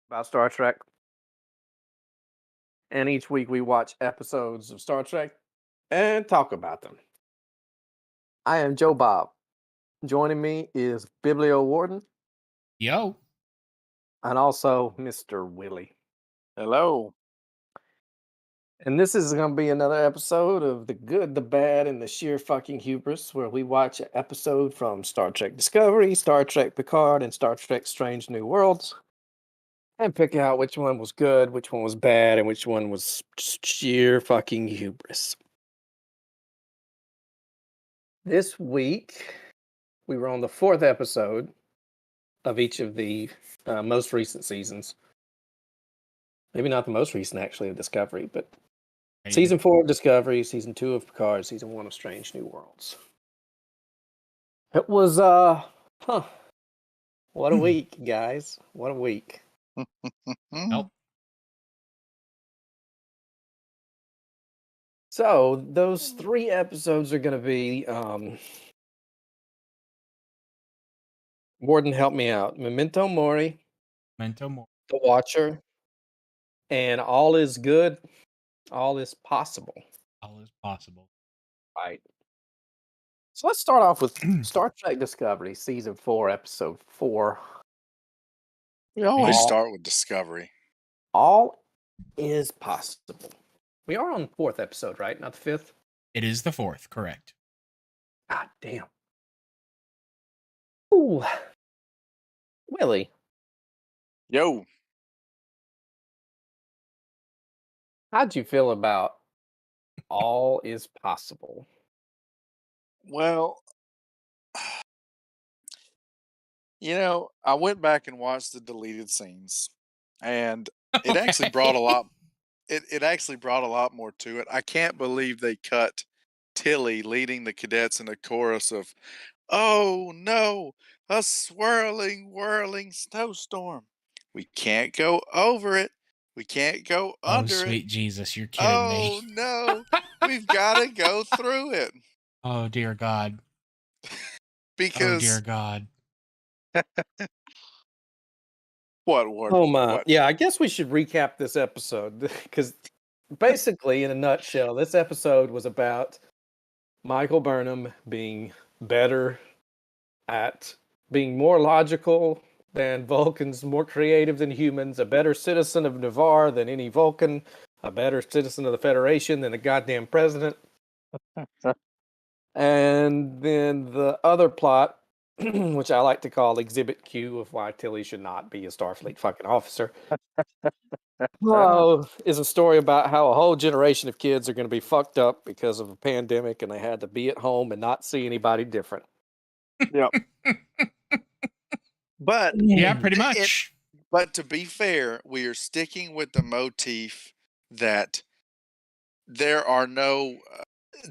about Star Trek, and each week we watch episodes of Star Trek and talk about them. I am Joe Bob. Joining me is Biblio Warden Yo. and also Mr. Willie. Hello. And this is going to be another episode of The Good, the Bad, and the Sheer Fucking Hubris, where we watch an episode from Star Trek Discovery, Star Trek Picard, and Star Trek Strange New Worlds, and pick out which one was good, which one was bad, and which one was sheer fucking hubris. This week, we were on the 4th episode of each of the most recent seasons. Maybe not the most recent, actually, of Discovery, but season 4 of Discovery, season 2 of Picard, season 1 of Strange New Worlds. It was, what a week, guys. What a week. Nope. So, those 3 episodes are going to be, Warden, help me out. Memento Mori, Memento Mori. The Watcher, and All is Good, All is Possible. All is possible. Right. So let's start off with Star Trek Discovery, season 4, episode 4. We always All- start with Discovery. All is possible. We are on the 4th episode, right? Not the 5th? It is the 4th, correct. God damn. Ooh. Willie, Yo. how'd you feel about All is Possible? Well, I went back and watched the deleted scenes, and it actually brought a lot. It actually brought a lot more to it. I can't believe they cut Tilly leading the cadets in a chorus of, "Oh no, a swirling, whirling snowstorm. We can't go over it. We can't go Oh, under sweet it. Jesus, you're kidding Oh me. no, we've got to go through it." Oh, dear God. Oh, Because dear God. what word? Oh my. What? Yeah, I guess we should recap this episode because basically, in a nutshell, this episode was about Michael Burnham being better at being more logical than Vulcans, more creative than humans, a better citizen of Navarre than any Vulcan, a better citizen of the Federation than the goddamn president. And then the other plot, which I like to call Exhibit Q of why Tilly should not be a Starfleet fucking officer, is a story about how a whole generation of kids are going to be fucked up because of a pandemic and they had to be at home and not see anybody different. Yep. But Yeah, pretty much. But to be fair, we are sticking with the motif that there are no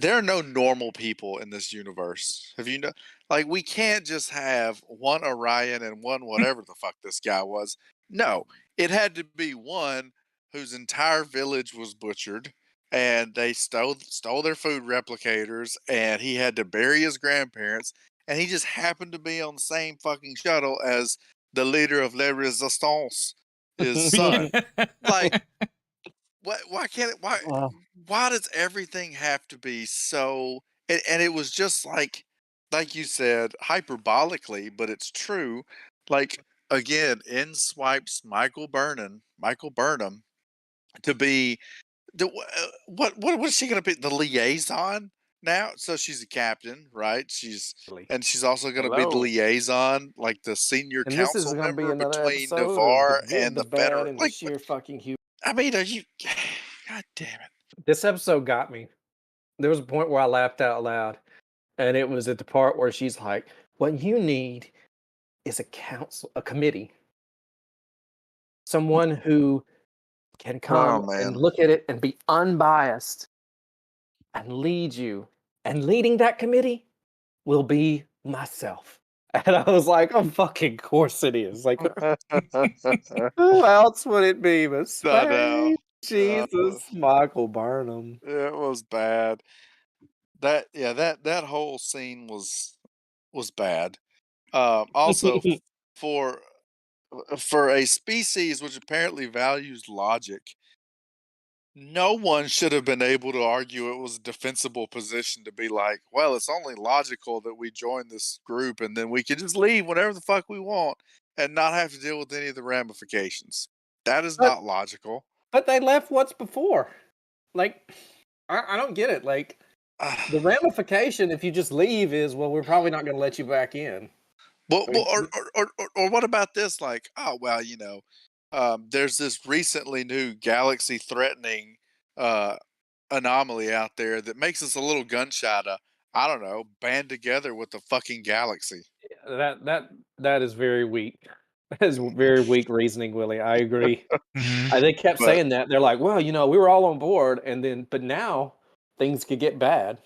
normal people in this universe. Have you know? Like, we can't just have one Orion and one whatever the fuck this guy was. No, it had to be one whose entire village was butchered, and they stole their food replicators, and he had to bury his grandparents, and he just happened to be on the same fucking shuttle as the leader of Les Resistance, his son. Like, why can't it? Why does everything have to be so? And it was just like you said, hyperbolically, but it's true. Like, again, in swipes Michael Burnham, to be what is she going to be? The liaison now? So she's a captain, right? She's also going to be the Hello. liaison, like the senior And this is council going to be member another between episode of Navarre The Good, and the the Bad, Federation. and the Sheer Fucking Hubris. I mean, are you? God damn it! This episode got me. There was a point where I laughed out loud, and it was at the part where she's like, "What you need is a committee, someone who can come and man. look at it and be unbiased and lead you. And leading that committee will be myself." And I was like, "Oh, fucking course it is. Like, who else would it be but I know. Jesus, Michael Burnham?" It was bad. That whole scene was bad. Also, for for a species which apparently values logic, no one should have been able to argue it was a defensible position to be like, well, it's only logical that we join this group and then we can just leave whenever the fuck we want and not have to deal with any of the ramifications. That is But not logical. but they left once before. Like, I don't get it. Like, the ramification if you just leave is, well, we're probably not going to let you back in. Well, I well mean, or what about this? Like, oh well, there's this recently new galaxy-threatening uh, anomaly out there that makes us a little gun shy to, I don't know, band together with the fucking galaxy. that is very weak. That is very weak reasoning, Willie. I agree. Mhm. They kept But saying that. They're like, well, we were all on board, but now things could get bad,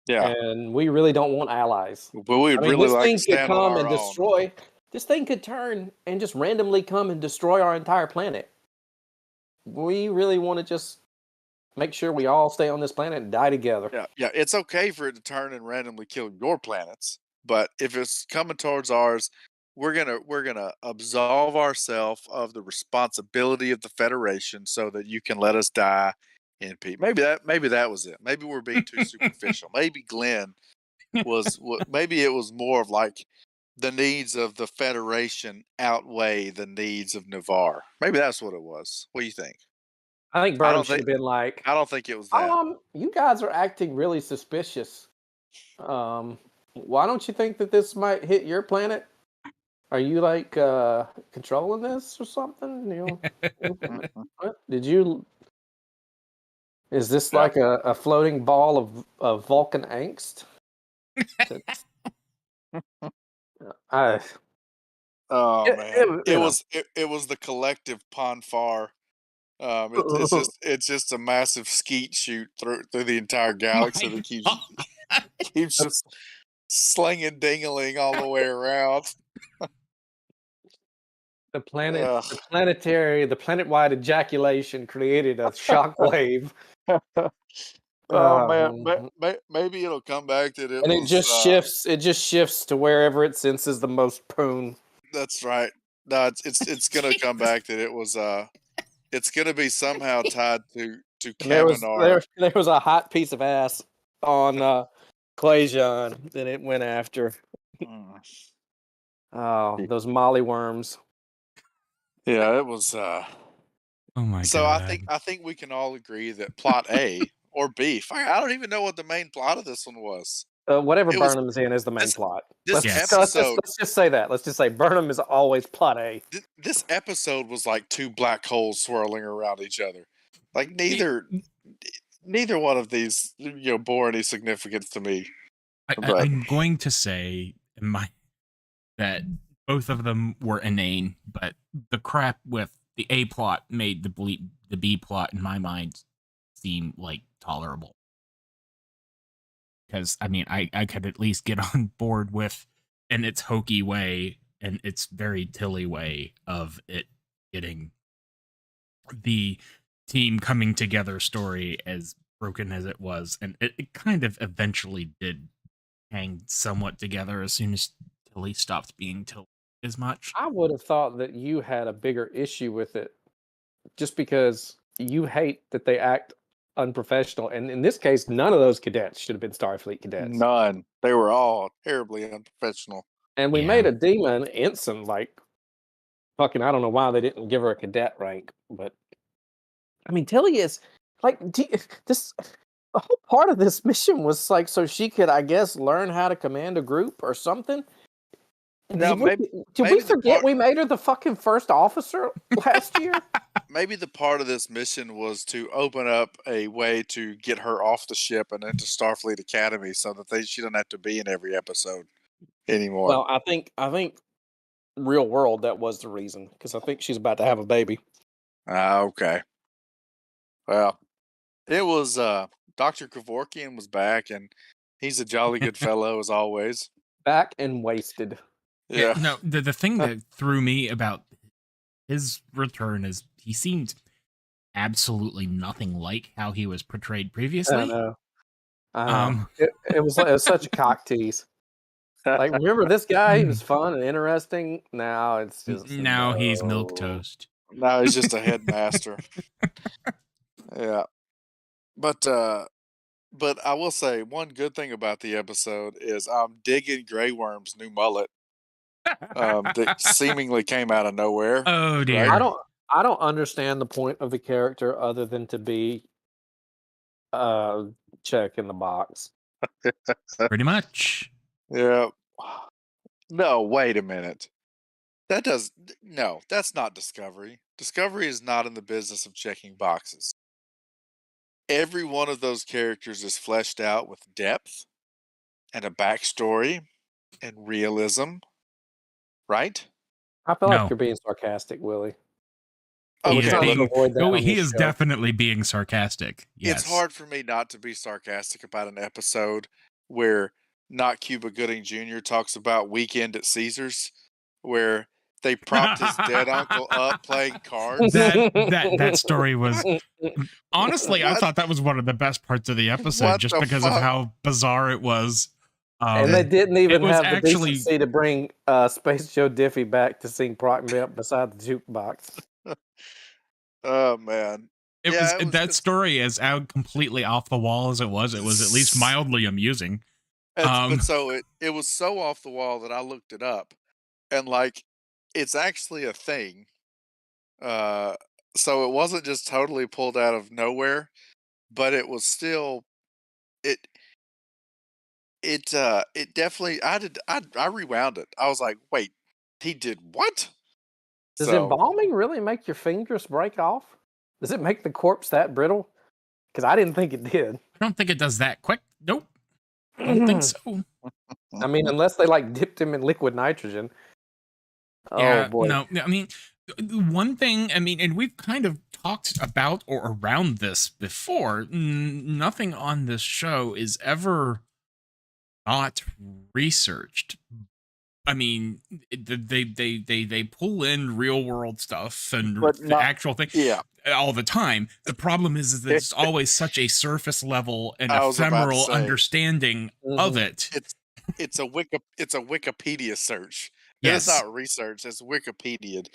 yeah, and we really don't want allies. but I we'd mean, really this like to thing could stand on come our and own. destroy. This thing could turn and just randomly come and destroy our entire planet. We really want to just make sure we all stay on this planet and die together. Yeah, yeah, it's okay for it to turn and randomly kill your planets, but if it's coming towards ours, we're gonna absolve ourselves of the responsibility of the Federation so that you can let us die in peace. Maybe that was it. Maybe we're being too superficial. Maybe Glenn was what. Maybe it was more of like the needs of the Federation outweigh the needs of Navarre. Maybe that's what it was. What do you think? I think I Burnham don't should think have been like, I don't think it was that. You guys are acting really suspicious. Why don't you think that this might hit your planet? Are you like controlling this or something? Mm-mm. What did you? Is this Yeah. like a floating ball of Vulcan angst? I Oh man, it, it you know. was it was the collective Ponfar. It's just a massive skeet shoot through the entire galaxy My that keeps God. keeps That's just slinging dingaling all the way around. Ugh. the planet-wide ejaculation created a shock wave. Oh man, Mhm. maybe it'll come back that it And it was. just shifts. It just shifts to wherever it senses the most poon. That's right. No, it's gonna come Jesus. back that it was. It's gonna be somehow tied to And there was there Kaminar. there was a hot piece of ass on Quajon that it went after. Mm. Oh, those molly worms. Yeah, it was. Oh my So I God. think I think we can all agree that plot A or B. I don't even know what the main plot of this one was. Whatever It was Burnham's in is the main this plot. this Yes. episode. Let's just say that. Let's just say Burnham is always plot A. This episode was like two black holes swirling around each other. Like It- neither one of these bore any significance to me. But I'm going to say that both of them were inane, but the crap with the A plot made the B plot in my mind seem like tolerable. Because I mean, I could at least get on board with in its hokey way and its very Tilly way of it getting the team coming together story as broken as it was, and it kind of eventually did hang somewhat together as soon as Tilly stopped being Tilly as much. I would have thought that you had a bigger issue with it just because you hate that they act unprofessional. And in this case, none of those cadets should have been Starfleet cadets. none. They were all terribly unprofessional. And we Yeah. made a demon ensign, like fucking. I don't know why they didn't give her a cadet rank, but I mean, Tilly is like this. The whole part of this mission was like so she could, I guess, learn how to command a group or something. Now Did we, did we maybe the forget part we made her the fucking first officer last year? maybe the part of this mission was to open up a way to get her off the ship and into Starfleet Academy so that she doesn't have to be in every episode anymore. Well, I think real world that was the reason because I think she's about to have a baby. Okay. Well, it was Dr. Kevorkian was back and he's a jolly good fellow as always. Back and wasted. Yeah. No, the thing that threw me about his return is he seemed absolutely nothing like how he was portrayed I previously. know. I know. Um, It was such a cock tease. Like, remember this guy? He was fun and interesting. Now it's just Now he's milk no. toast. Now he's just a headmaster. Yeah. But I will say one good thing about the episode is I'm digging Grey Worm's new mullet that seemingly came out of nowhere. Oh Right? dear. I don't understand the point of the character other than to be check in the box. Pretty much. Yeah. No, wait a minute. No, that's not Discovery. Discovery is not in the business of checking boxes. Every one of those characters is fleshed out with depth and a backstory and realism, right? I feel like No. you're being sarcastic, Willie. He We're is trying to being avoid that on he this is show. definitely being sarcastic. Yes. It's hard for me not to be sarcastic about an episode where not Cuba Gooding Jr. talks about Weekend at Caesar's, where they propped his dead uncle up playing cards. That story was honestly, I What? thought that was one of the best parts of the episode, What just the because of fuck? how bizarre it was. And they didn't even was have the actually- decency to bring Space Joe Diffie back to sing Prop Me Up beside the jukebox. Oh man. It Yeah, was that story, as out completely off the wall as it was at least mildly amusing. But so it was so off the wall that I looked it up, and like it's actually a thing. So it wasn't just totally pulled out of nowhere, but it was still it it definitely I rewound it. I was like, wait, he did what? Does So embalming really make your fingers break off? Does it make the corpse that brittle? Because I didn't think it did. I don't think it does that quick. Nope. Don't think so. I mean, unless they like dipped him in liquid nitrogen. Yeah, Oh boy. no, I mean, one thing, I mean, and we've kind of talked about or around this before. Nothing on this show is ever not researched. I mean, they pull in real world stuff and But the not- actual thing, yeah. all the time. The problem is that it's always such a surface level and I was about to ephemeral say. understanding of it. It's a Wikipedia search. Yes. It's not research, it's Wikipedia.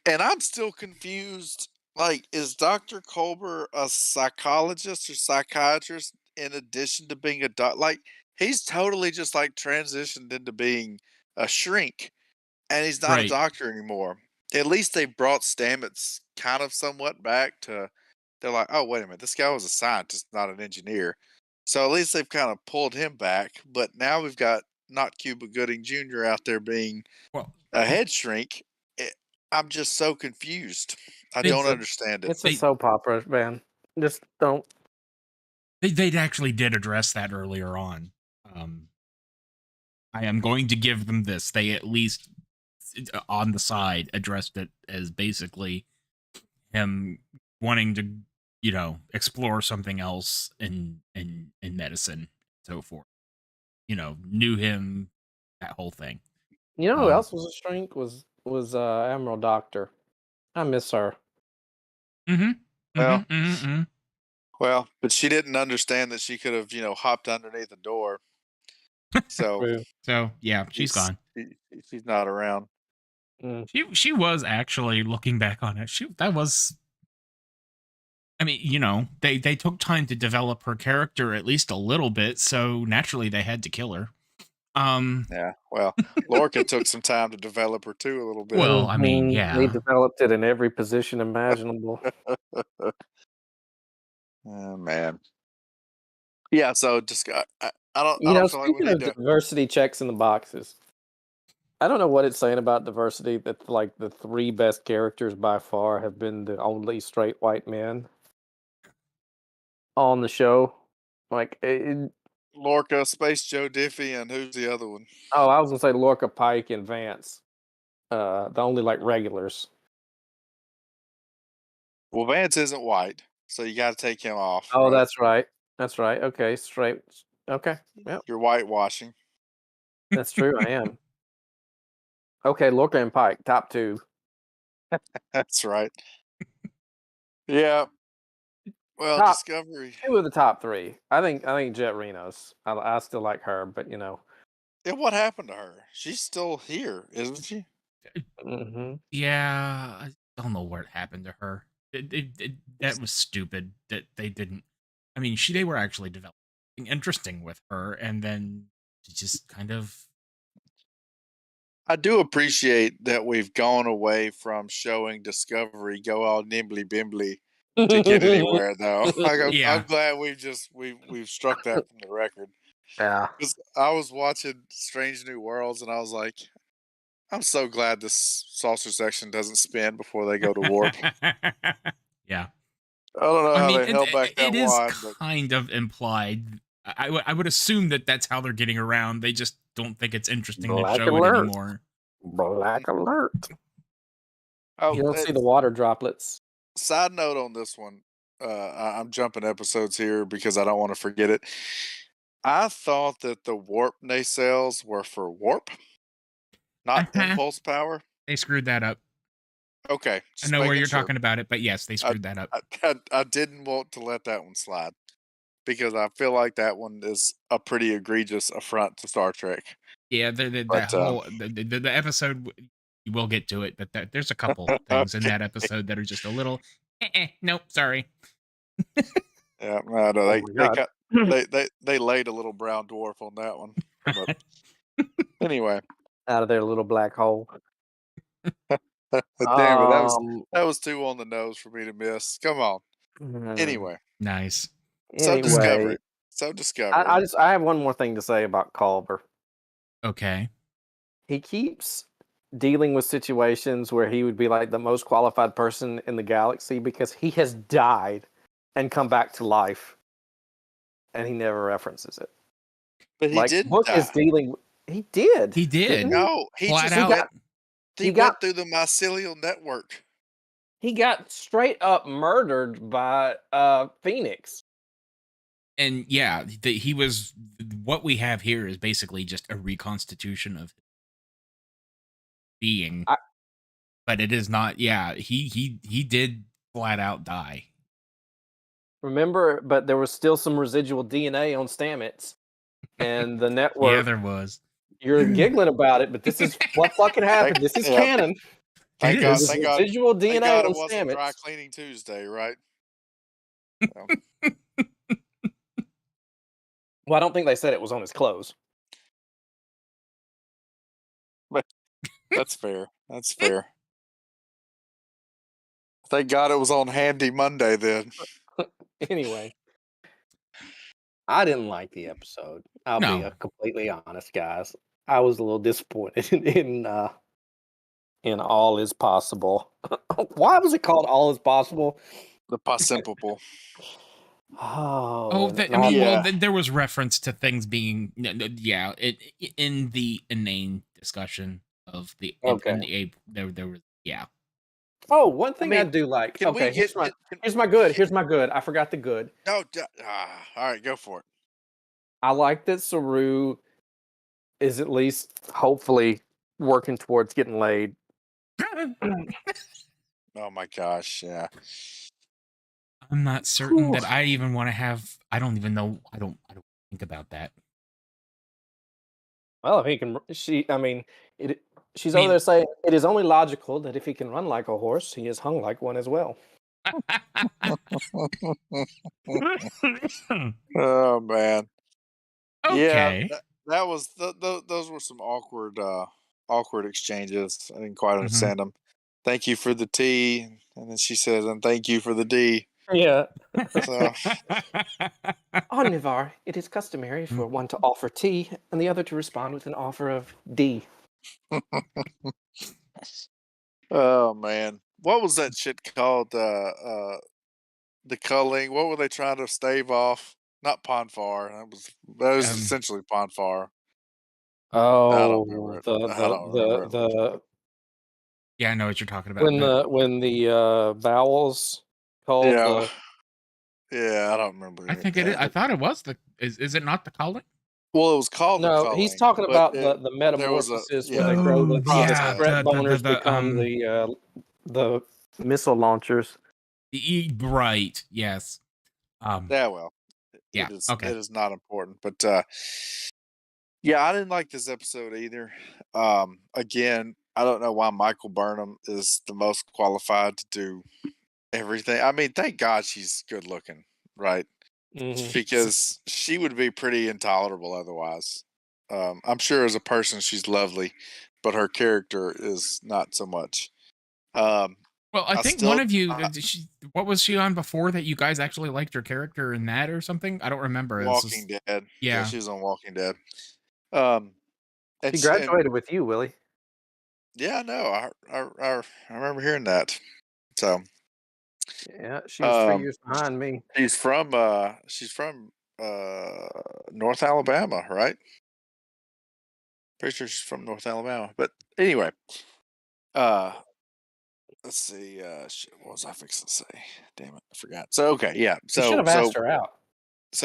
And I'm still confused. Like, is Dr. Colbert a psychologist or psychiatrist in addition to being a doc? Like, he's totally just like transitioned into being a shrink, and he's not a Right. doctor anymore. At least they brought Stamets kind of somewhat back to. They're like, oh wait a minute, this guy was a scientist, not an engineer. So at least they've kind of pulled him back. But now we've got not Cuba Gooding Jr. out there being Well, a head shrink. I'm just so confused. I don't understand it. It's a soap opera, man. Just don't. They actually did address that earlier on. I am going to give them this. They at least on the side addressed it as basically him wanting to, explore something else in medicine, so forth. Knew him, that whole thing. You know who else was a shrink? Was Admiral Doctor. I miss her. Well, but she didn't understand that she could have, hopped underneath the door. So, So yeah, she's gone. She's not around. She was actually, looking back on it, that was. I mean, they took time to develop her character at least a little bit, so naturally they had to kill her. Yeah, well, Lorca took some time to develop her too a little bit. Well, I mean, yeah, they developed it in every position imaginable. Oh man. Yeah, so just I don't. You I know, don't feel like we speaking of need to. diversity checks in the boxes, I don't know what it's saying about diversity that like the three best characters by far have been the only straight white men on the show. Like, Lorca, Space Joe Diffie, and who's the other one? oh, I was gonna say Lorca, Pike, and Vance. The only like regulars. Well, Vance isn't white, so you got to take him off. Oh, right? that's right. That's right. Okay, straight. Okay, yep, You're whitewashing. that's true. I am. Okay, Lorca and Pike, top two. That's right. Yeah. Well, Top Discovery. two of the top three. I think Jet Reno's. I still like her, but Yeah, what happened to her? She's still here, isn't she? Hmm. Yeah, I don't know what happened to her. That was stupid. That they didn't. I mean, they were actually developing interesting with her, and then she just kind of. I do appreciate that we've gone away from showing Discovery go all nimbly bimbly to get anywhere, though. Like I'm Yeah. glad we've struck that from the record. Yeah. Because I was watching Strange New Worlds, and I was like, I'm so glad this saucer section doesn't spin before they go to warp. Yeah. I don't know I how mean, they held back that it is wide, but kind of implied. I would assume that that's how they're getting around. They just don't think it's interesting to Black show it alert. anymore. Black alert. oh, You don't see the water droplets. side note on this one, I'm jumping episodes here because I don't want to forget it. I thought that the warp nacelles were for warp, not Uh-huh. impulse power. They screwed that up. Okay, I just know where making you're sure. talking about it, but yes, they I, screwed that up. I didn't want to let that one slide because I feel like that one is a pretty egregious affront to Star Trek. Yeah, that But whole the episode. We'll get to it, but there's a couple things in okay, that episode that are just a little. Nope, sorry. yeah, no, Oh they my they god. got they laid a little brown dwarf on that one. But anyway, Out of their little black hole. damn it, Um. that was too on the nose for me to miss. Come on. hmm. Anyway, Nice. so Anyway, Discovery, so Discovery. I have one more thing to say about Culber. Okay. He keeps dealing with situations where he would be like the most qualified person in the galaxy because he has died and come back to life, and he never references it. But he Like didn't Book is die. dealing. He did. He Didn't did. he? No, he Flat just He out. got. went. He He got. went through the mycelial network. He got straight up murdered by Phoenix. And yeah, he was. What we have here is basically just a reconstitution of being, I but it is not. Yeah, he did flat out die. remember, but there was still some residual DNA on Stamets, and the Yeah, network. there was. You're giggling about it, but this is what fucking Thank, happened. This is yeah, canon. It thank There God. was is. Thank God. residual Thank DNA God on it wasn't Dry Stamets. Cleaning Tuesday, right? So, Well, I don't think they said it was on his clothes. but that's fair. That's fair. Thank God it was on Handy Monday then. Anyway, I didn't like the episode. I'll be No. completely honest, guys. I was a little disappointed in All Is Possible. Why was it called All Is Possible? The Possible. Oh, Oh, and I mean, well, Yeah. there was reference to things being, yeah, in the inane discussion of the in okay. the ape. There was, yeah. Oh, one I thing I mean, do like. can we Okay, get? here's my good. Here's my good. I forgot the good. No. All right, go for it. I like that Saru is at least hopefully working towards getting laid. Oh my gosh, yeah. I'm not certain that I even want to have. I don't even know. I don't think about that. Well, if he can, I mean, it. She's I over mean, there saying it is only logical that if he can run like a horse, he is hung like one as well. Oh man. Yeah, okay. that was those were some awkward exchanges. I didn't quite Mhm. understand them. Thank you for the tea, and then she says, "And thank you for the D." Yeah. So On Nivar, it is customary for one to offer tea and the other to respond with an offer of D. oh man, what was that shit called? The culling. What were they trying to stave off? Not Ponfar. That was Um, essentially Ponfar. I don't remember Oh, it. I don't remember it. the yeah, I know what you're talking about. No, when the vowels called Yeah, the yeah, I don't remember I it. think it is. I thought it was the. Is it not the calling? Well, it was called the no, he's culling, talking but about the there was a metamorphosis when yeah, they the grow Oh the yeah, process. stret boners become the missile launchers. right. Yes. Yeah, well, Yeah. it Okay. is not important, but Yeah, I didn't like this episode either. Again, I don't know why Michael Burnham is the most qualified to do everything. I mean, thank God she's good looking, right? Hmm. Because she would be pretty intolerable otherwise. I'm sure as a person she's lovely, but her character is not so much. Um, Well, I I think one still of you, what was she on before that you guys actually liked her character in that or something? I don't remember. Walking Dead. Yeah, Yeah. she was on Walking Dead. Um, She and graduated with you, Willie. yeah, no, I remember hearing that. So, Yeah, she was 3 years sh- behind me. she's from North Alabama, right? Pretty sure she's from North Alabama. But anyway, uh let's see, shit, what was I fixing to say? Damn it, I forgot. So okay, yeah. You should So have so asked her out.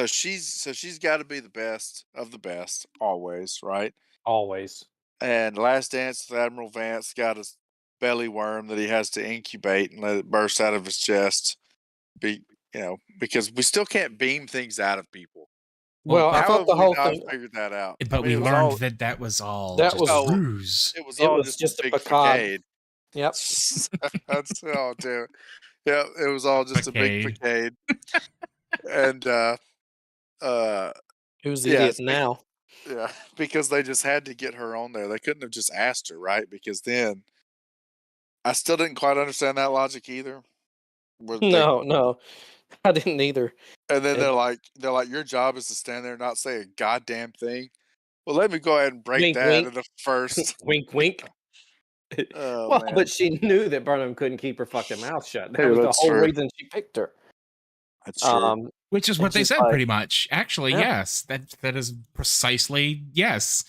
she's got to be the best of the best always, right? Always. And Last Dance with Admiral Vance got a belly worm that he has to incubate and let it burst out of his chest. Be because we still can't beam things out of people. Well, Well, I How thought have the we whole not thing figured that out? I but mean, we it was learned all that that was all that just a was oh, ruse. it was it all was just a just a big facade. facade. Yep. That's oh damn. Yeah, it was all just a big Facade. facade. And uh Who's the yeah, idiot now? yeah, because they just had to get her on there. They couldn't have just asked her, right? Because then I still didn't quite understand that logic either. Where they No, no, I didn't either. and then And they're like, your job is to stand there and not say a goddamn thing. Well, let me go ahead and break wink, that wink, in the first. wink, wink. Oh Well, man, but she knew that Burnham couldn't keep her fucking mouth shut. That yeah, was the that's whole true. reason she picked her. That's true. Which is what It's they just said like, pretty much. Actually, yeah, yes. That is precisely yes.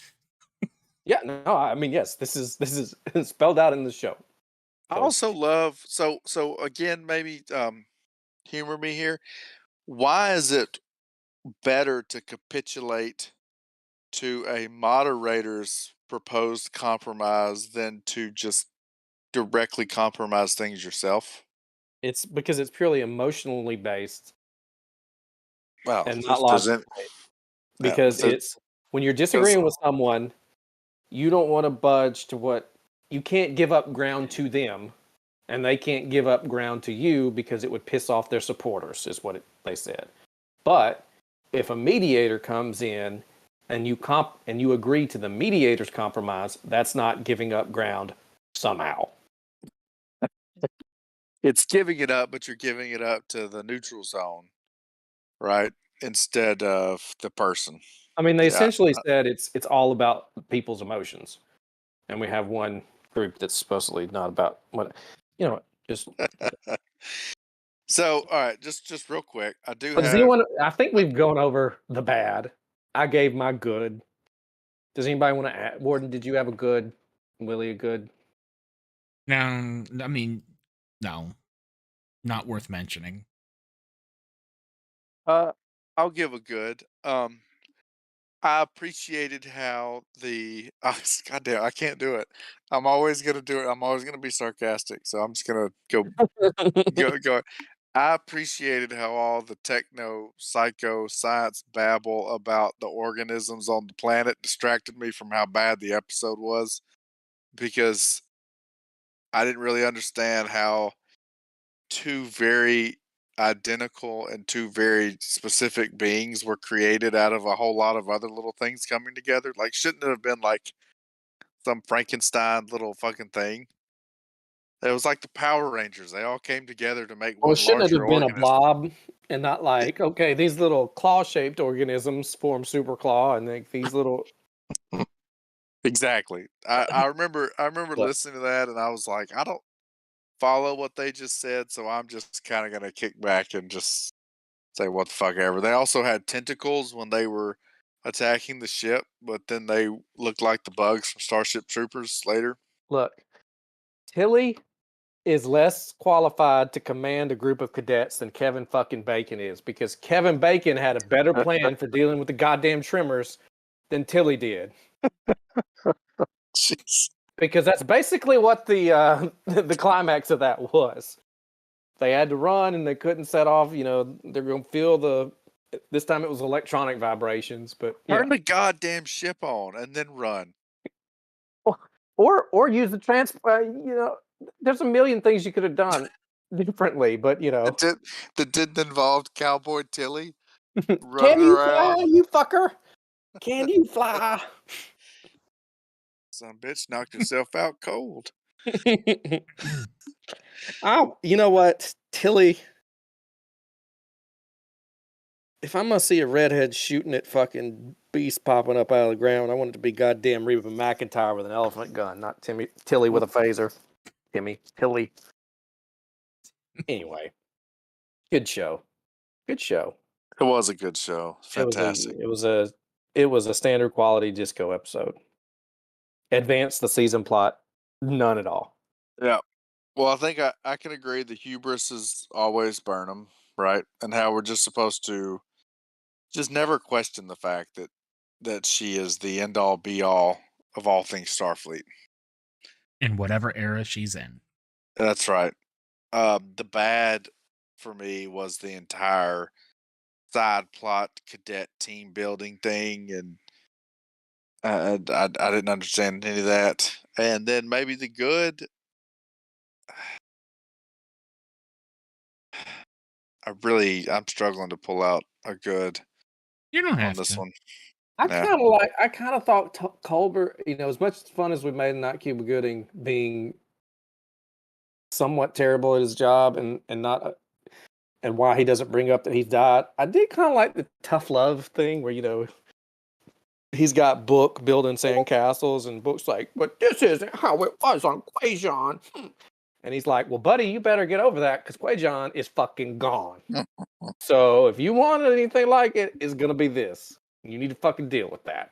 yeah. No, I mean, yes. This is spelled out in the show. I So also love so again maybe humor me here. Why is it better to capitulate to a moderator's proposed compromise than to just directly compromise things yourself? it's because it's purely emotionally based Well, and not does logical it? based. Yeah, Because it's when you're does disagreeing with someone, you don't want to budge to what you can't give up ground to them, and they can't give up ground to you because it would piss off their supporters, is what they said. But if a mediator comes in and you agree to the mediator's compromise, that's not giving up ground somehow. it's giving it up, but you're giving it up to the neutral zone, right? Instead of the person. I mean, they Yeah. essentially said it's all about people's emotions, and we have one group that's supposedly not about what just. So, all right, just real quick, I do But does have. anyone? I think we've gone over the bad. I gave my good. Does anybody want to add? Warden, did you have a good? Willie, a good? No, I mean, no, not worth mentioning. Uh, I'll give a good. I appreciated how the goddamn I can't do it. I'm always gonna do it. I'm always gonna be sarcastic, so I'm just gonna go. I appreciated how all the techno psycho science babble about the organisms on the planet distracted me from how bad the episode was because I didn't really understand how two very identical and two very specific beings were created out of a whole lot of other little things coming together. Like, shouldn't it have been like some Frankenstein little fucking thing? It was like the Power Rangers. They all came together to make Well, one shouldn't it larger have been a organism. blob and not like okay, these little claw-shaped organisms form super claw, and these little. Exactly. I remember Look, listening to that and I was like, I don't follow what they just said, so I'm just kind of gonna kick back and just say what the fuck ever. They also had tentacles when they were attacking the ship, but then they looked like the bugs from Starship Troopers later. look. Tilly is less qualified to command a group of cadets than Kevin fucking Bacon is because Kevin Bacon had a better plan for dealing with the goddamn Tremors than Tilly did. Jeez. Because that's basically what the the climax of that was. They had to run and they couldn't set off. They're going to feel the This time it was electronic vibrations, but Turn the goddamn ship on and then run. or use the there's a million things you could have done differently, but That didn't involve Cowboy Tilly can running you fly, around. you fucker? Can you fly? Some bitch knocked herself out cold. Oh, you know what, Tilly? If I'm gonna see a redhead shooting at fucking beasts popping up out of the ground, I want it to be goddamn Reba McEntire with an elephant gun, not Tilly with a phaser. Tilly. Anyway, good show. Good show. It was a good show. Fantastic. It was a standard quality disco episode. Advance the season plot, none at all. Yeah. Well, I think I can agree the hubris is always Burnham, right? And how we're just supposed to just never question the fact that she is the end all be all of all things Starfleet. In whatever era she's in. That's right. The bad for me was the entire side plot cadet team building thing, and I didn't understand any of that. And then maybe the good. I'm struggling to pull out a good You don't on have this to. one. I Yeah. kind of thought Colbert, as much fun as we made in Not Cuba Gooding being somewhat terrible at his job and not and why he doesn't bring up that he's died. I did kind of like the tough love thing where he's got Book building sandcastles and Book's like, but this isn't how it was on Quajon. And he's like, well, buddy, you better get over that because Quajon is fucking gone. So if you want anything like it, it's going to be this. You need to fucking deal with that.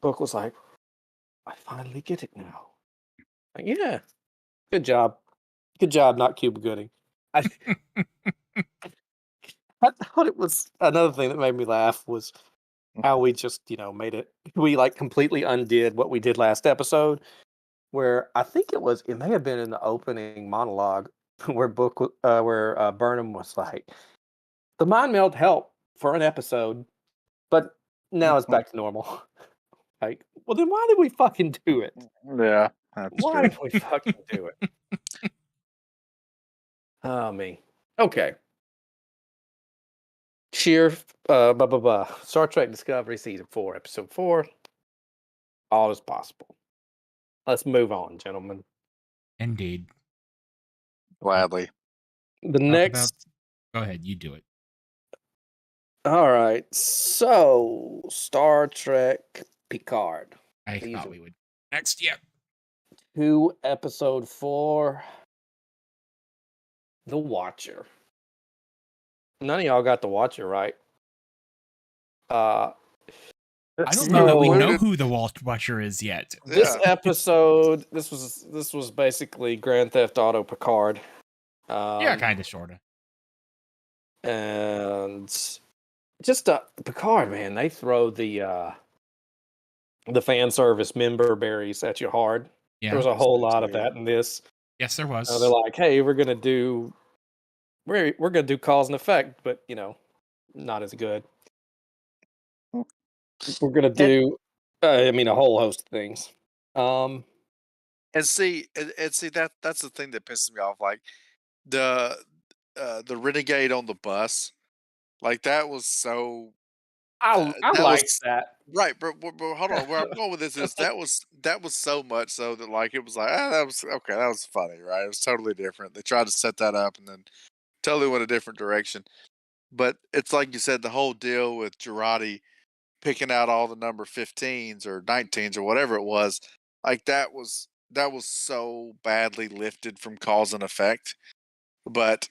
Book was like, I finally get it now. Like, yeah, good job. Good job, not Cuba Gooding. I thought it was another thing that made me laugh was how we just, made it. We like completely undid what we did last episode, where I think it may have been in the opening monologue where Burnham was like, the mind meld helped for an episode, but now it's back to normal. Like, well, then why did we fucking do it? Yeah, that's Why true. did we fucking do it? Oh, me. Okay. Sheer, Star Trek Discovery Season 4, Episode 4. All is possible. Let's move on, gentlemen. Indeed. Gladly. The Talk next. Go ahead, you do it. All right. So, Star Trek Picard. I thought we would. Next, yeah. 2, Episode 4. The Watcher. None of y'all got The Watcher, right? I don't know that we know who the Watcher is yet. This episode, this was basically Grand Theft Auto Picard. Yeah, kind of, sorta. And just Picard, man, they throw the fan service member berries at you hard. Yeah, there was a whole lot of that in this. Yes, there was. They're like, hey, we're gonna do cause and effect, but not as good. We're gonna do, a whole host of things. And see that's the thing that pisses me off. Like the renegade on the bus, like that was so. I liked that. Right, but hold on. Where I'm going with this is that was so much so that like it was like that was okay. That was funny, right? It was totally different. They tried to set that up and then totally went a different direction. But it's like you said, the whole deal with Girardi picking out all the number 15s or 19s or whatever it was, like that was so badly lifted from cause and effect, but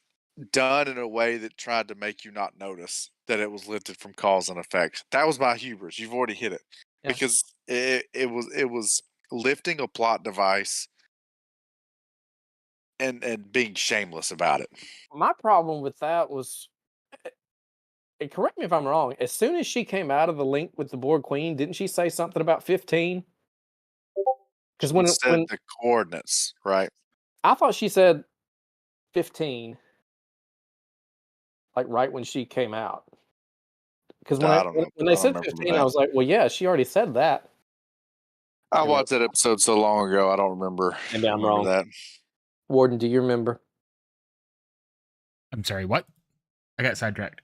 done in a way that tried to make you not notice that it was lifted from cause and effect. That was my hubris. You've already hit it. Yeah. Because it was lifting a plot device and being shameless about it. My problem with that was, and correct me if I'm wrong, as soon as she came out of the link with the Borg Queen, didn't she say something about 15? Because when the coordinates, right? I thought she said 15, like right when she came out. Because I don't know. when they I don't said remember 15, I that. was like, well, yeah, she already said that. I Anyway, watched that episode so long ago. I don't remember maybe I'm wrong. that. Warden, do you remember? I'm sorry, what? I got sidetracked.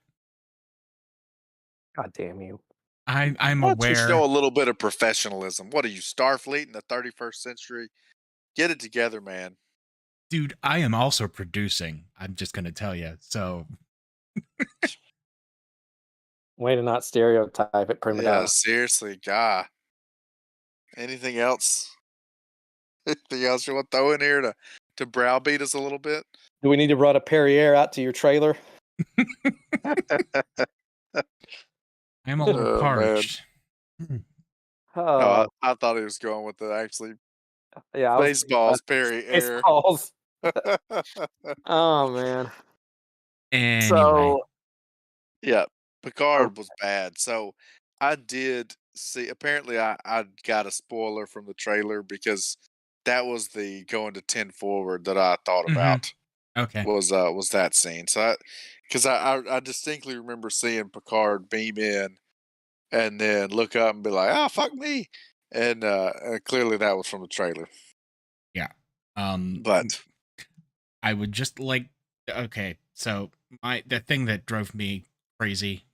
God damn you. I'm Why don't you show aware. a little bit of professionalism? What are you, Starfleet in the 31st century? Get it together, man. Dude, I am also producing. I'm just going to tell you. So, Way to not stereotype it, prima Yeah, donna. seriously, God. Anything else? Anything else you want to throw in here to browbeat us a little bit? Do we need to run a Perrier out to your trailer? I'm a little Oh, man. parched. No, Oh, I thought he was going with the actually yeah. baseballs, Perry Air. Baseballs. Oh, man. Anyway. So, Yeah, oh, Picard was bad. So I did see. Apparently, I got a spoiler from the trailer because that was the going to 10 forward that I thought about Okay. was that scene. So because I distinctly remember seeing Picard beam in and then look up and be like, "Ah, fuck me," and clearly that was from the trailer. Yeah. But I would just like, okay, so the thing that drove me crazy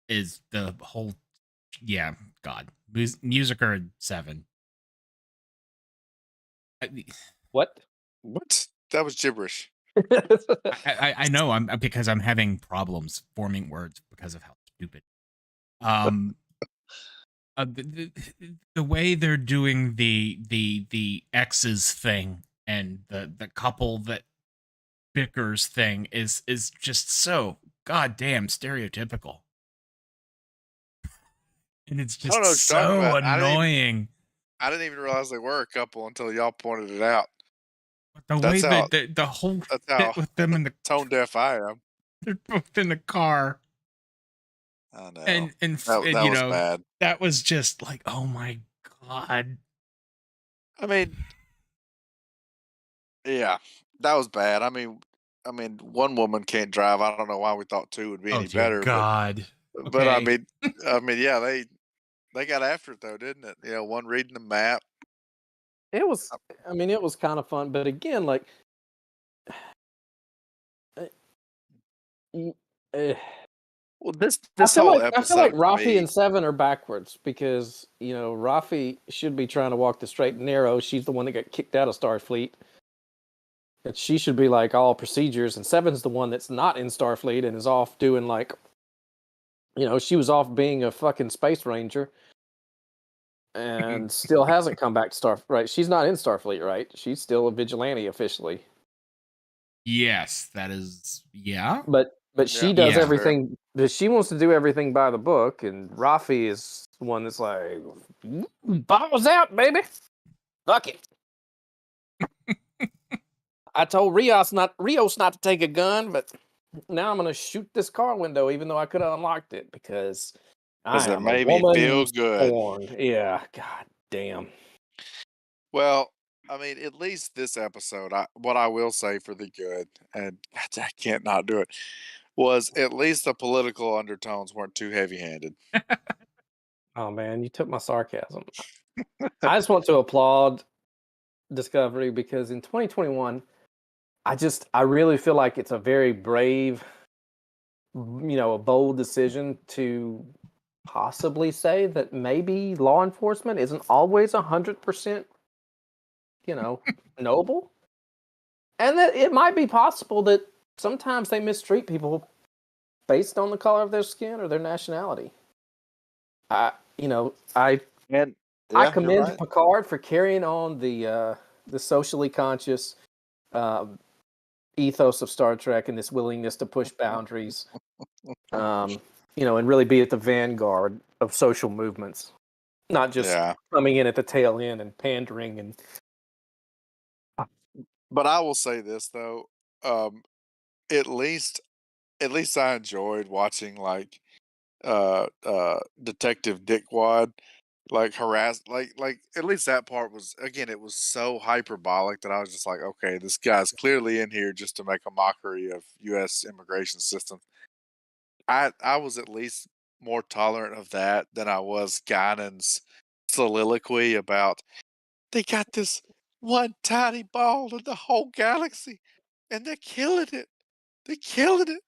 is the whole, yeah, God, music are 7. what? what? That was gibberish. I know I'm because I'm having problems forming words because of how stupid. The way they're doing the exes thing and the couple that bickers thing is just so goddamn stereotypical. And it's I don't just know what you're talking so about. annoying. I didn't even realize they were a couple until y'all pointed it out. But the way That's how that the whole that's bit how with them in the tone deaf I am. they're both in the car I know. and That you was know bad. that was just like, oh my God. I mean, yeah, that was bad. I mean, one woman can't drive. I don't know why we thought two would be Oh any dear better, God. but I Okay. mean, yeah, they got after it though, didn't it? You know, one reading the map. It was, I mean, it was kind of fun, but again, like, uh, y- uh, Well, this whole I feel like episode to Rafi and me, Seven are backwards because Rafi should be trying to walk the straight and narrow. She's the one that got kicked out of Starfleet, and she should be like all procedures. And Seven's the one that's not in Starfleet and is off doing like, she was off being a fucking space ranger, and still hasn't come back to Starfleet. Right? She's not in Starfleet, right? She's still a vigilante officially. Yes, that is, yeah. But yeah, she does that's Yeah. fair. everything. But she wants to do everything by the book, and Rafi is the one that's like, balls out, baby. Fuck it. I told Rios not to take a gun, but now I'm gonna shoot this car window, even though I could have unlocked it because Because I it am a made me woman feel good. scorned. Yeah, god damn. Well, I mean, at least this episode, what I will say for the good, and I can't not do it, was at least the political undertones weren't too heavy-handed. Oh man, you took my sarcasm. I just want to applaud Discovery because in 2021, I really feel like it's a very brave, a bold decision to possibly say that maybe law enforcement isn't always 100%, noble, and that it might be possible that sometimes they mistreat people based on the color of their skin or their nationality. I, you know, And I yeah, you're commend right. Picard for carrying on the socially conscious um, ethos of Star Trek and this willingness to push boundaries, and really be at the vanguard of social movements, not just Yeah, coming in at the tail end and pandering and but I will say this though, um, at least I enjoyed watching like Detective Dickwad like harass like at least that part was again it was so hyperbolic that I was just like, okay, this guy's clearly in here just to make a mockery of US immigration system. I was at least more tolerant of that than I was Guinan's soliloquy about they got this one tiny ball in the whole galaxy, and they're killing it. They're killing it.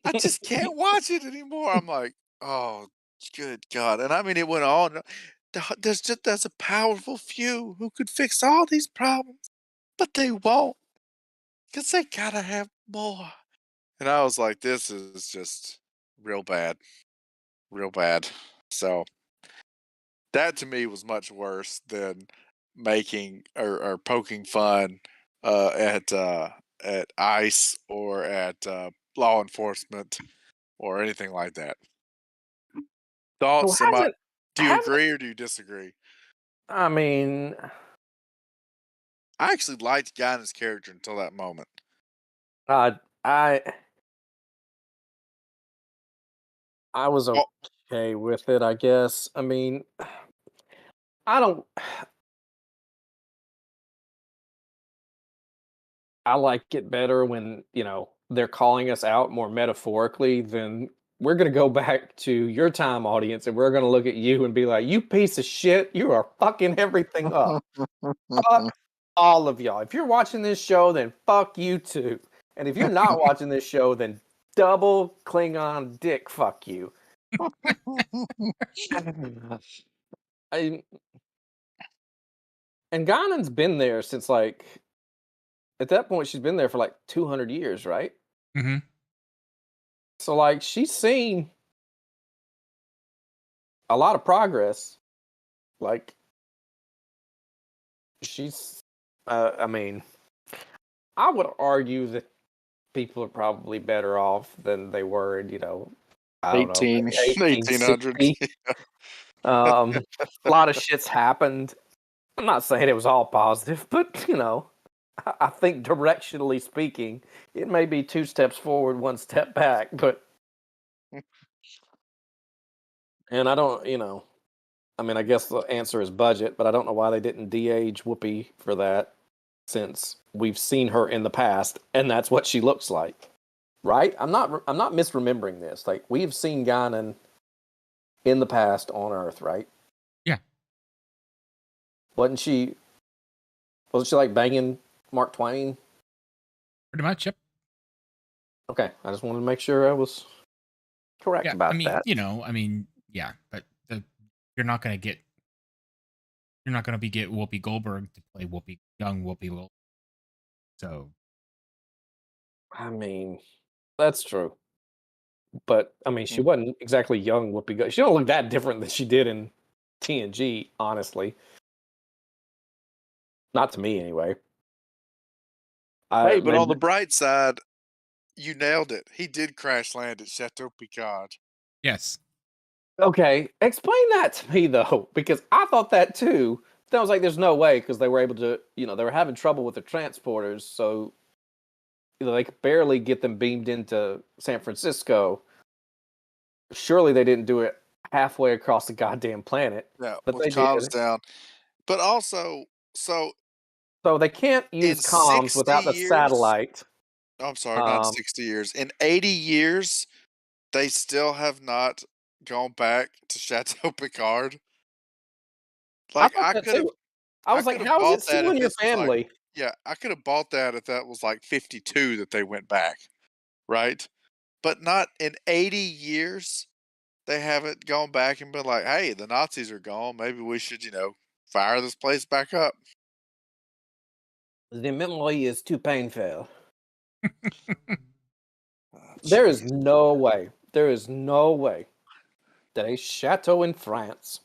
I just can't watch it anymore. I'm like, oh, good God. And I mean, it went on. There's a powerful few who could fix all these problems, but they won't because they gotta have more. And I was like, this is just real bad, real bad. So that to me was much worse than making or poking fun at ICE or at law enforcement or anything like that. So Thoughts? Do you hasn't agree or do you disagree? I mean, I actually liked Guyan's character until that moment. I I was Oh, okay with it, I guess. I mean, I don't. I like it better when they're calling us out more metaphorically than we're going to go back to your time audience and we're going to look at you and be like, you piece of shit, you are fucking everything up. Fuck all of y'all. If you're watching this show, then fuck you too. And if you're not watching this show, then double Klingon dick fuck you. I, and Guinan's been there since like at that point she's been there for like 200 years, right? Mm-hmm. So like she's seen a lot of progress. Like she's I mean, I would argue that people are probably better off than they were in, I don't know, 18, maybe 1800s. 1860. A lot of shit's happened. I'm not saying it was all positive, but I think directionally speaking, it may be 2 steps forward, 1 step back, but and I don't, I mean, I guess the answer is budget, but I don't know why they didn't de-age Whoopi for that since we've seen her in the past and that's what she looks like. Right? I'm not misremembering this. Like we've seen Guinan in the past on Earth, right? Yeah. Wasn't she like banging Mark Twain? Pretty much, yep. Okay, I just wanted to make sure I was correct Yeah, about that. Yeah, but you're not gonna get Whoopi Goldberg to play young Whoopi Goldberg. So I mean, that's true. But I mean, she Mm. wasn't exactly young Whoopi Goldberg. She don't look that different than she did in TNG, honestly. Not to me, anyway. Hey, but on the Maybe, bright side, you nailed it. He did crash land at Chateau Picard. yes. okay, explain that to me though, because I thought that too. Then I was like, "There's no way," because they were able to, they were having trouble with the transporters, so they could barely get them beamed into San Francisco. Surely they didn't do it halfway across the goddamn planet, Yeah, but with they comms did. down. But also, so So they can't in use comms 60 without the years, satellite. I'm sorry, not Um, 60 years. In 80 years, they still have not gone back to Chateau Picard. I Like thought that too. I I was like, could have "How is it bought that still if in your this was like, family?" yeah, I could have bought that if that was like 52 that they went back, right? But not in 80 years. They haven't gone back and been like, "Hey, the Nazis are gone. Maybe we should, fire this place back up." The memory is too painful. Oh, There is jeez. no way. There is no way that a chateau in France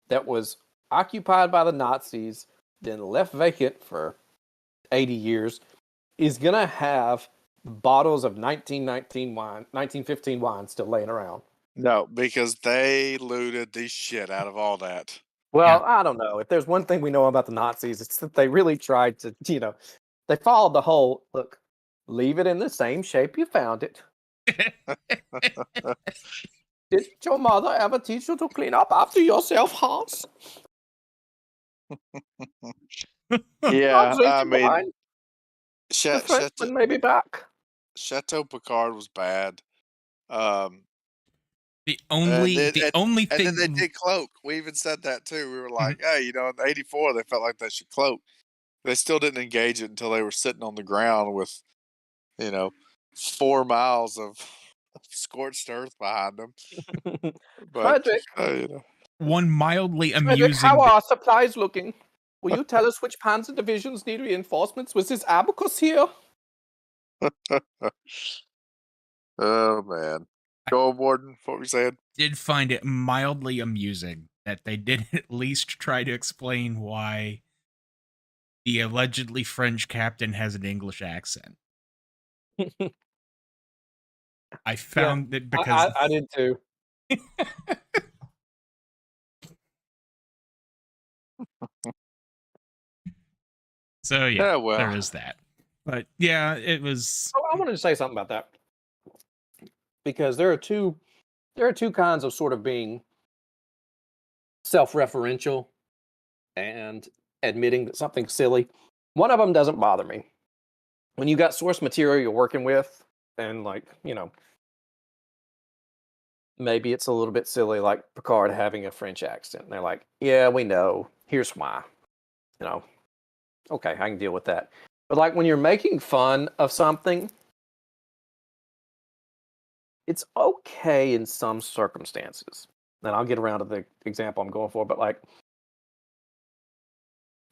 that was occupied by the Nazis, then left vacant for 80 years, is going to have bottles of 1915 wine still laying around. No, because they looted the shit out of all that. Yeah. Well, I don't know. If there's one thing we know about the Nazis, it's that they really tried to, they followed the whole look, leave it in the same shape you found it. Did your mother ever teach you to clean up after yourself, Hans? I'll Yeah, drink I your mean, wine. The Cha Chateau Frenchman may be back. Chateau Picard was bad. Um, The And only then, the and, only and then they thing did cloak. We even said that too. We were Mhm. like, hey, in '84, they felt like they should cloak. They still didn't engage it until they were sitting on the ground with, you know, 4 miles of scorched earth behind them. But, Frederick, one mildly Frederick, how amusing are our supplies looking? Will you tell us which panzer divisions need reinforcements? Was this Abacus here? Oh man. I Go on, Warden. What were you saying? did find it mildly amusing that they did at least try to explain why the allegedly French captain has an English accent. I Yeah, found that I, because I did too. so yeah, Yeah, well. there is that. But yeah, it was Oh, I wanted to say something about that because there are two kinds of sort of being self-referential and admitting that something's silly. One of them doesn't bother me. When you got source material you're working with, and maybe it's a little bit silly, like Picard having a French accent. And they're like, yeah, we know. Here's why. You know, okay, I can deal with that. But like when you're making fun of something, it's okay in some circumstances. And I'll get around to the example I'm going for, but like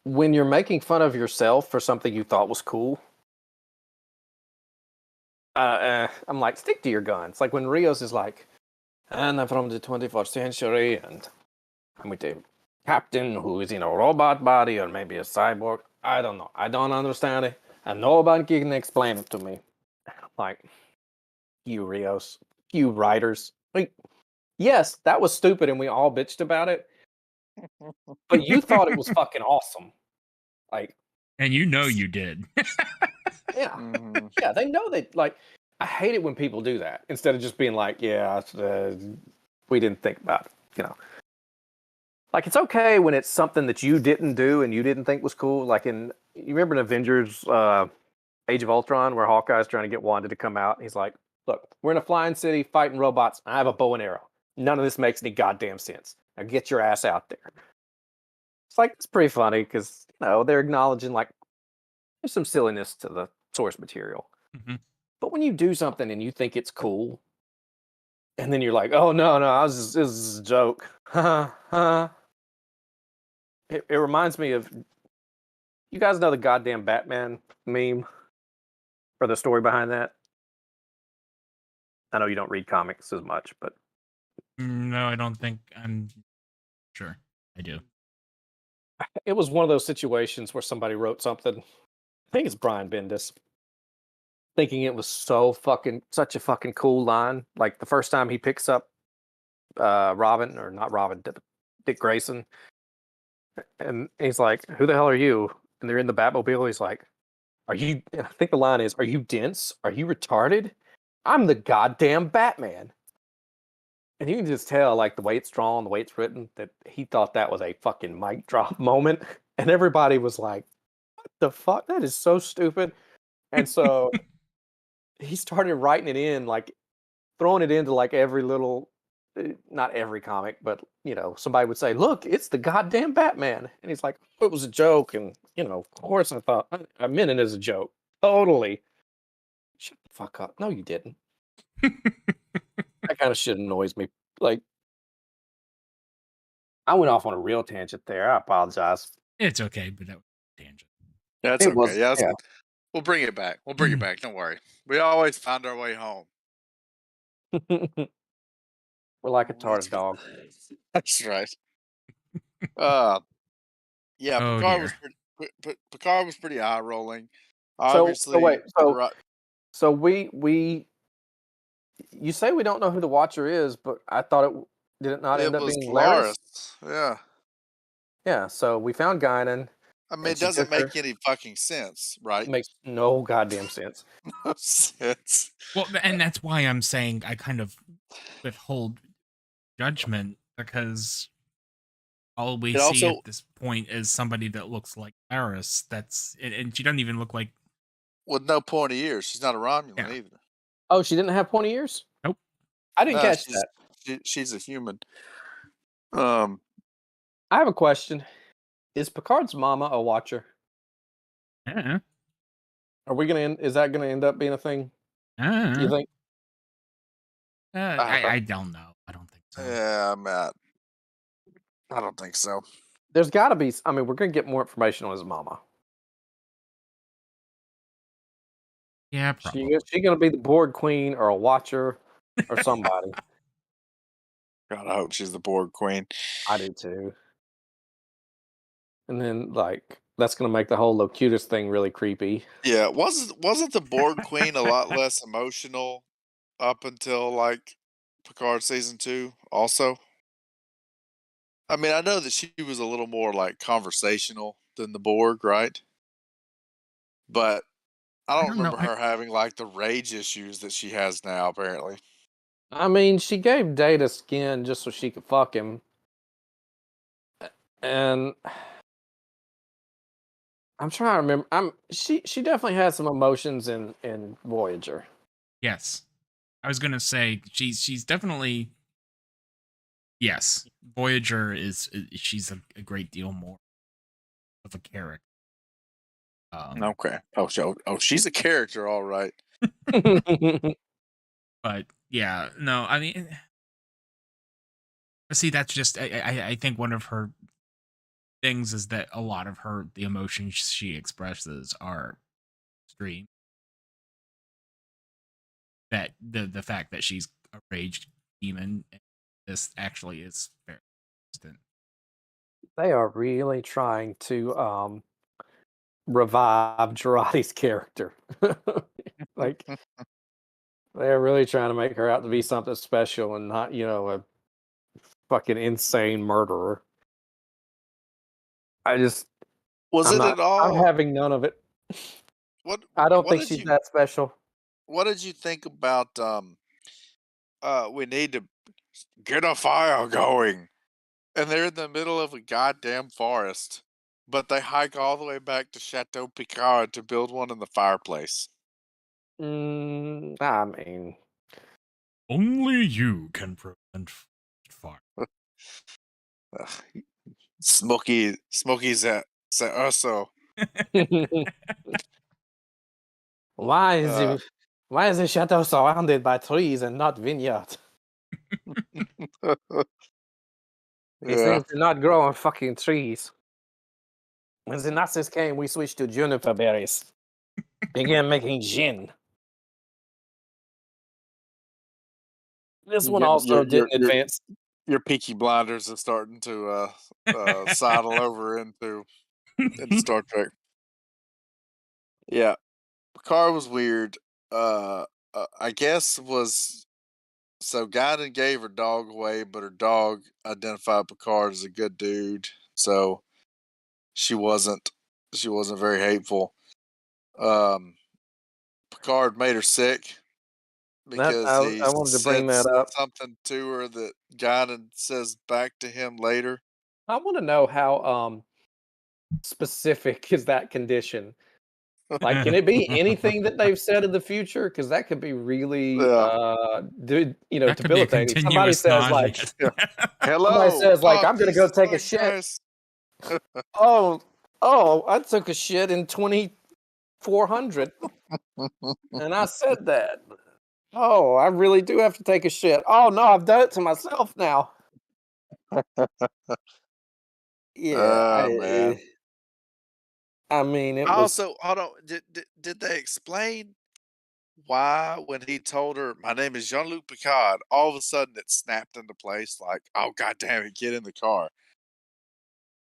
when you're making fun of yourself for something you thought was cool, I'm like, stick to your guns. Like when Rios is like, and I'm from the 24th century, and I'm with a captain who is in a robot body or maybe a cyborg. I don't know. I don't understand it, and nobody can explain it to me. Like, you Rios, you writers. Like, yes, that was stupid, and we all bitched about it. But you thought it was fucking awesome. Like, and you did. yeah, Mhm. yeah, they know that. Like, I hate it when people do that instead of just being like, yeah, we didn't think about it. Like it's okay when it's something that you didn't do and you didn't think was cool. Like you remember in Avengers, Age of Ultron, where Hawkeye's trying to get Wanda to come out. He's like, "Look, we're in a flying city fighting robots. I have a bow and arrow. None of this makes any goddamn sense. Now get your ass out there." It's like it's pretty funny because they're acknowledging like there's some silliness to the source material. Mhm. But when you do something and you think it's cool, and then you're like, "Oh no, this is a joke," it reminds me of, you guys know the goddamn Batman meme or the story behind that? I know you don't read comics as much, but No, I don't think I'm sure. I do. it was one of those situations where somebody wrote something. I think it's Brian Bendis, thinking it was such a fucking cool line. Like the first time he picks up Robin, or not Robin, Dick Grayson, and he's like, "Who the hell are you?" And they're in the Batmobile. He's like, "Are you?" I think the line is, "Are you dense? Are you retarded? I'm the goddamn Batman." And you can just tell, like the way it's drawn, the way it's written, that he thought that was a fucking mic drop moment, and everybody was like, "What the fuck? That is so stupid." And so he started writing it in, like throwing it into like every little, not every comic, but somebody would say, "Look, it's the goddamn Batman," and he's like, "Oh, it was a joke," and of course I thought I meant it as a joke, totally. Shut the fuck up! No, you didn't. That kind of shit annoys me. Like, I went off on a real tangent there. I apologize. It's okay, but that was a tangent. That's It okay. was, Yeah, yeah. we'll bring it back. We'll bring it back. Don't worry. We always find our way home. We're like a That's retarded dog. that's right. Uh, yeah, Oh Picard was dear. Picard was pretty eye rolling. So Obviously, wait, so we you say we don't know who the Watcher is, but I thought did it not it end up was being Laris? Laris. Yeah. Yeah. So we found Guinan, I mean, and it she doesn't took her. make any fucking sense, right? Makes no goddamn sense. No sense. Well, and that's why I'm saying I kind of withhold judgment because all we It see also, at this point is somebody that looks like Eris. And she doesn't even look like with no pointy ears, she's not a yeah. Romulan either. Oh, she didn't have pointy ears? Nope. I didn't No, catch that. she's a human. Um, I have a question. Is Picard's mama a watcher? Uh, Are we gonna is that gonna end up being a thing? Do you uh, think? I don't know. I don't think so. yeah, Matt. I don't think so. There's gotta be I mean, we're gonna get more information on his mama. Yeah, probably. She gonna be the board queen or a watcher or somebody. God, I hope she's the Borg queen. I do too. And then like that's gonna make the whole Locutus thing really creepy. Yeah, wasn't the Borg queen a lot less emotional up until like Picard season 2 also? I mean, I know that she was a little more like conversational than the Borg, right? But I I don't don't know. remember her having like the rage issues that she has now apparently. I mean, she gave Data skin just so she could fuck him. And I'm trying to remember. She definitely has some emotions in Voyager. Yes, I was gonna say she's definitely yes. Voyager is she's a great deal more of a character. Okay. She's a character, all right. But yeah, no, I mean, see, that's just I think one of her things is that a lot of the emotions she expresses are extreme. That the fact that she's a raged demon, this actually is very consistent. They are really trying to revive Girardi's character. Like they're really trying to make her out to be something special and not, a fucking insane murderer. I just Was it at I'm all having none of it. what I don't what think did she's you that special. what did you think about we need to get a fire going? And they're in the middle of a goddamn forest, but they hike all the way back to Chateau Picard to build one in the fireplace. I mean, Only you can prevent fire. Ugh, Smokey's at Urso. why is Uh, the why is the chateau surrounded by trees and not vineyard? It yeah. seems to not grow on fucking trees. When the Nazis came, we switched to juniper berries. Began making gin. This one You're getting also didn't advance. your Peaky Blinders is starting to sidle over into Star Trek. Yeah, Picard was weird. I guess was so Guinan gave her dog away, but her dog identified Picard as a good dude, so she wasn't she wasn't very hateful. Um, Picard made her sick That because he I wanted to bring said that up. something to her that Guinan says back to him later. I want to know how specific is that condition. Like, can it be anything that they've said in the future? Because that could be really, Yeah. That could be a debilitating. Somebody continuous says nausea. like, somebody Hello, says like, talk I'm gonna go easy, take a like shit. this. Oh, I took a shit in 2400, and I said that. Oh, I really do have to take a shit. Oh no, I've done it to myself now. Yeah, Oh man. I mean, it was. Also, hold on. Did they explain why when he told her, "My name is Jean-Luc Picard," all of a sudden it snapped into place like, "Oh god damn it, get in the car."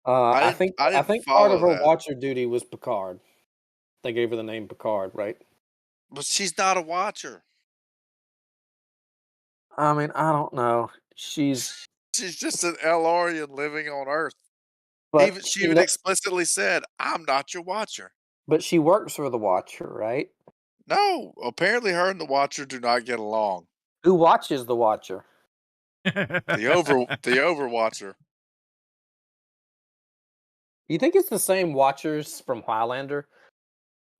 I I didn't think part of follow her that. watcher duty was Picard. They gave her the name Picard, right? But she's not a watcher. I mean, I don't know. She's She's just an Elorian living on Earth. but Even she even explicitly said, "I'm not your watcher." but she works for the Watcher, right? No, apparently her and the watcher do not get along. Who watches the Watcher? The Overwatcher. You think it's the same Watchers from Highlander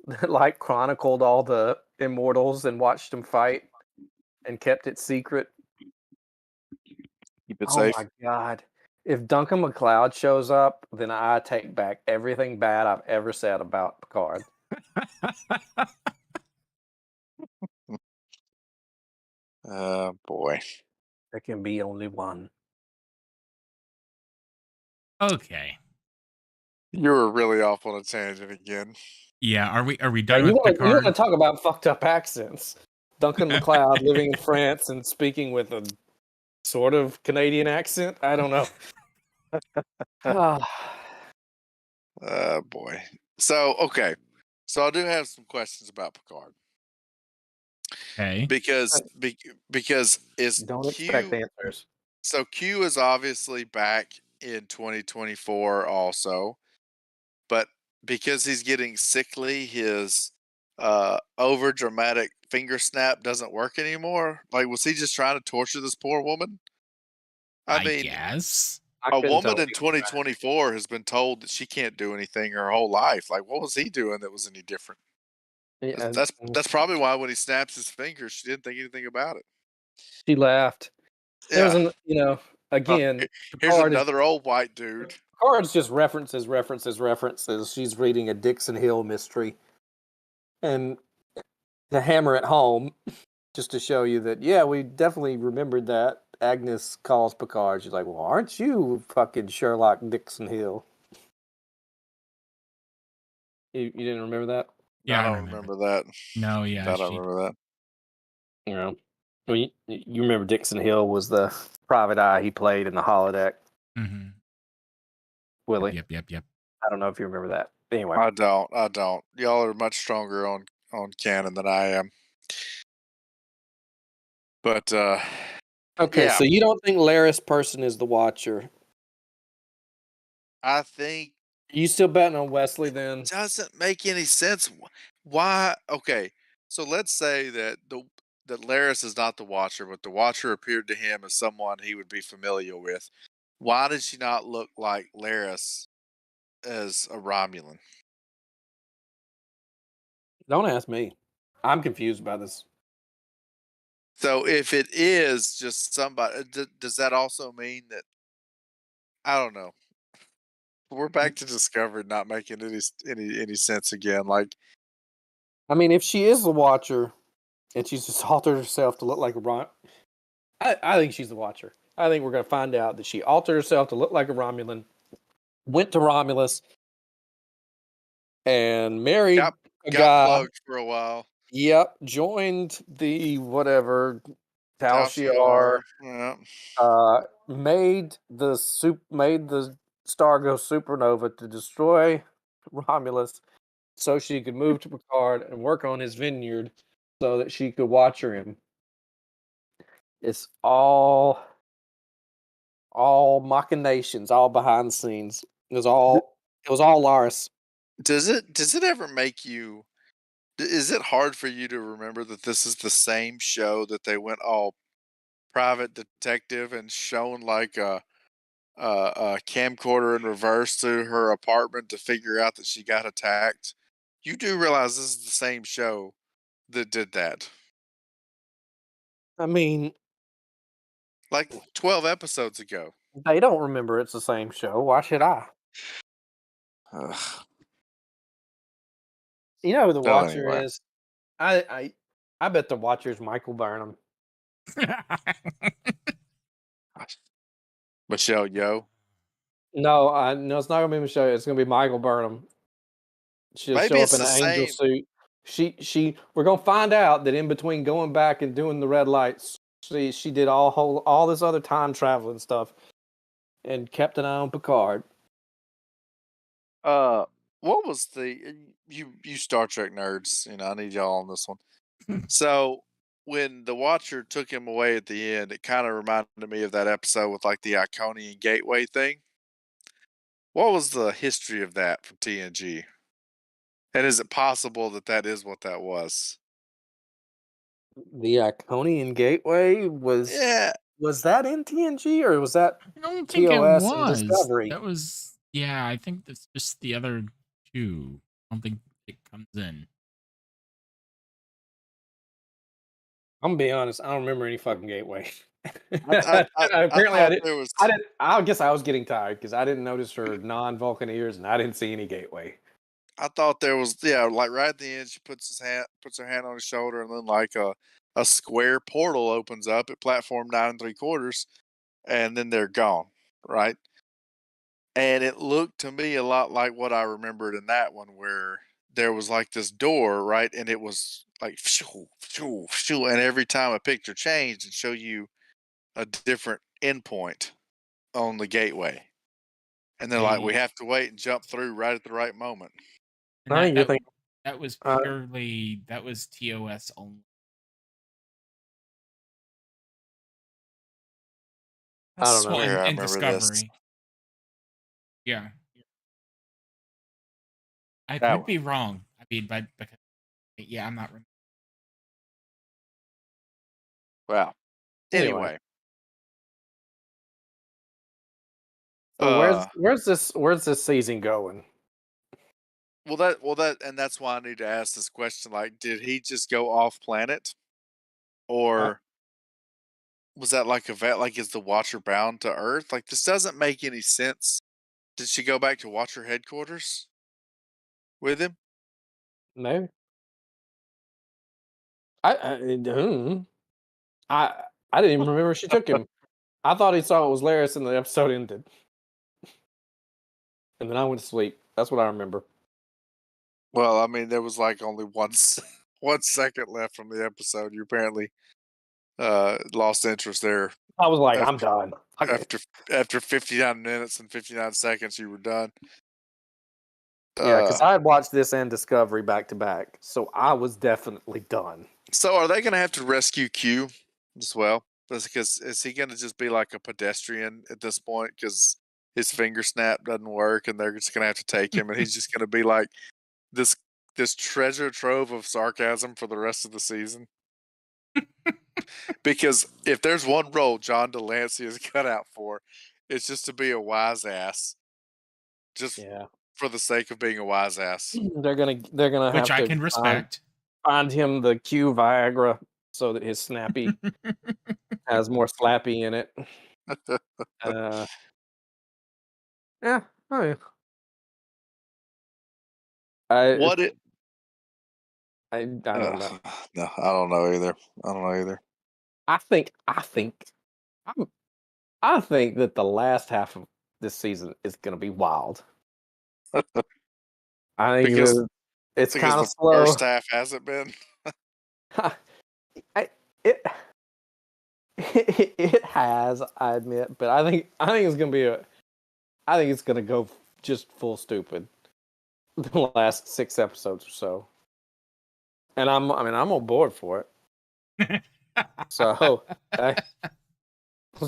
that like chronicled all the immortals and watched them fight and kept it secret? keep it Oh safe. my god. If Duncan MacLeod shows up, then I take back everything bad I've ever said about Picard. Boy. There can be only one. Okay. You were really off on a tangent again. Yeah, are we Yeah, done you with want to Picard? talk about fucked up accents? Duncan MacLeod living in France and speaking with a sort of Canadian accent. I don't know. Boy. So, okay. So I do have some questions about Picard. Okay. Because is Don't expect Q answers. so Q is obviously back in 2024 also, but because he's getting sickly, his over dramatic finger snap doesn't work anymore. Like, was he just trying to torture this poor woman? I I mean, guess. I a couldn't tell woman what in he was trying to 2024 has been told that she can't do anything her whole life. Like, what was he doing that was any different? do. That's Yeah, that's probably why when he snaps his fingers, she didn't think anything about it. she laughed. There's Yeah. again, Here's Picard is another old white dude. Picard's just references. She's reading a Dixon Hill mystery. And to hammer it home, just to show you that, yeah, we definitely remembered that. Agnes calls Picard. She's like, well, aren't you fucking Sherlock Dixon Hill? You didn't remember that? Yeah, I I don't remember. remember that. No, yeah, I don't she. remember that. You know, well, you remember Dixon Hill was the private eye he played in the holodeck, Mm-hmm. Willie. Yep. I don't know if you remember that. Anyway, I don't. Y'all are much stronger on canon than I am. But okay, yeah, so you don't think Laris Person is the Watcher? I think You still betting on Wesley then? doesn't make any sense. Why? Okay, so let's say that that Laris is not the Watcher, but the Watcher appeared to him as someone he would be familiar with. Why did she not look like Laris as a Romulan? Don't ask me. I'm confused by this. So if it is just somebody, does that also mean that I don't know? We're back to Discovery not making any sense again. Like, I mean, if she is the Watcher and she's just altered herself to look like a I think she's the Watcher. I think we're going to find out that she altered herself to look like a Romulan, went to Romulus, and married a got guy. plugged for a while. Yep, joined the whatever Tal Tal Shiar. Shiar, yeah. Made the star go supernova to destroy Romulus, so she could move to Picard and work on his vineyard, so that she could watcher him. It's all machinations, all behind the scenes. It was all Lars. Does it ever make you? Is it hard for you to remember that this is the same show that they went all private detective and shown like a camcorder in reverse to her apartment to figure out that she got attacked? You do realize this is the same show that did that, I mean, like 12 episodes ago. they don't remember it's the same show. Why should I? Ugh. You know who the So Watcher anyway, is? I bet the Watcher's Michael Burnham. Michelle Yeoh. No, it's not gonna be Michelle. It's gonna be Michael Burnham. She'll Maybe show up it's in the an angel same. suit. We're gonna find out that in between going back and doing the red lights, she did all this other time traveling stuff and kept an eye on Picard. What was you Star Trek nerds? You know, I need y'all on this one. So when the Watcher took him away at the end, it kind of reminded me of that episode with like the Iconian Gateway thing. What was the history of that from TNG? And is it possible that that is what that was? The Iconian Gateway Yeah, was that in TNG or was that I don't think it TOS and was. Discovery? That was, yeah, I think that's just the other two. I don't think it comes in. I'm gonna be honest, I don't remember any fucking Gateway. I Apparently, I thought didn't. there was. I didn't. I guess I was getting tired because I didn't notice her non-Vulcan ears, and I didn't see any gateway. I thought there was, yeah, like right at the end, she puts her hand on his shoulder, and then like a square portal opens up at platform 9 3/4, and then they're gone, right? And it looked to me a lot like what I remembered in that one, where there was like this door, right, and it was like shoo, shoo, shoo, and every time a picture changed, it show you a different endpoint on the gateway, and they're like, we I have to wait and jump through right at the right moment. and I think you're thinking. that was purely that was TOS only. I I don't know. Well, swear I and remember this. Discovery. Yeah. I That could one. be wrong. I mean, but because I'm not. Wow. Anyway. Anyway. So where's this season going? Well, and that's why I need to ask this question. Like, did he just go off planet, or was that like a vet? Like, is the Watcher bound to Earth? Like, this doesn't make any sense. Did she go back to Watcher headquarters with him? No. I didn't even remember she took him. I thought he saw it was Laris and the episode ended. And then I went to sleep. That's what I remember. Well, I mean, there was like only 1 second left from the episode. You apparently lost interest there. I was like, After- I'm done. After 59 minutes and 59 seconds, you were done. Yeah, because I had watched this and Discovery back to back, so I was definitely done. So, are they going to have to rescue Q as well? Because is he going to just be like a pedestrian at this point? Because his finger snap doesn't work, and they're just going to have to take him, and he's just going to be like this treasure trove of sarcasm for the rest of the season. Because if there's one role John Delancey is cut out for, it's just to be a wise ass. Just for the sake of being a wise ass. They're gonna have which I to can respect. Find him the Q Viagra so that his snappy has more slappy in it. Yeah. Oh yeah. I don't know. No, I don't know either. I think that the last half of this season is going to be wild. I think it's kind of slow. First half hasn't been. It has, I admit, but I think it's going to be I think it's going to go just full stupid the last 6 episodes or so. And I'm on board for it. So, let's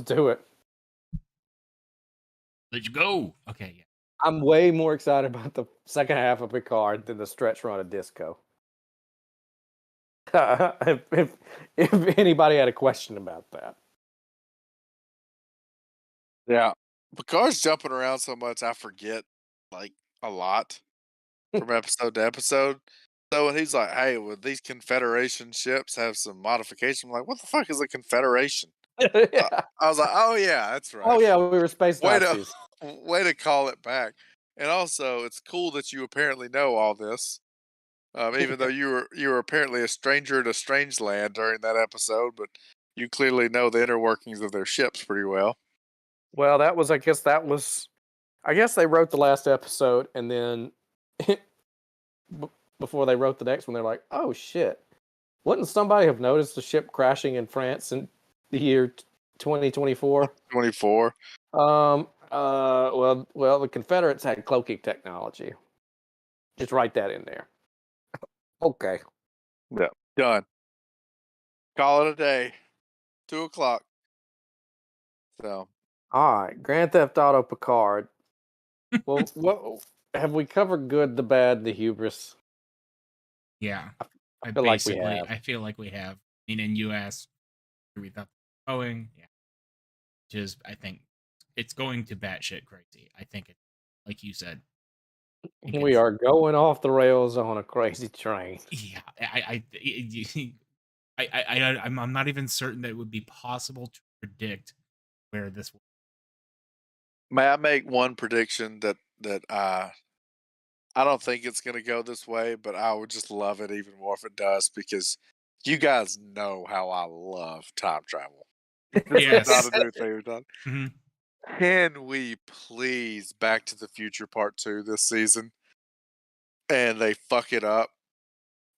do it. Let's go. Okay, yeah. I'm way more excited about the second half of Picard than the stretch run of Disco. If anybody had a question about that. Yeah. Picard's jumping around so much, I forget like a lot from episode to episode. So when he's like, "Hey, would these Confederation ships have some modification?" I'm like, "What the fuck is a Confederation?" I was like, "Oh yeah, that's right." Oh yeah, we were space Nazis. Way to call it back. And also, it's cool that you apparently know all this, even though you were apparently a stranger to strange land during that episode, but you clearly know the inner workings of their ships pretty well. Well, I guess they wrote the last episode, and then before they wrote the next one, they're like, "Oh shit! Wouldn't somebody have noticed the ship crashing in France in the year 2024?" 24. Well, the Confederates had cloaking technology. Just write that in there. Okay. Yeah, done. Call it a day. 2:00. So. All right, Grand Theft Auto Picard. Well, what have we covered? Good, the bad, the hubris. Yeah, I feel like we have. I feel like we have. I mean, and you asked, we thought going, yeah, just I think it's going to batshit crazy. I think it, like you said, We are going off the rails on a crazy train. Yeah, I'm not even certain that it would be possible to predict where this will. May I make one prediction that I don't think it's going to go this way, but I would just love it even more if it does, because you guys know how I love time travel. This is not Yes. a new thing we've done. Mhm. Can we please Back to the Future Part 2 this season? And they fuck it up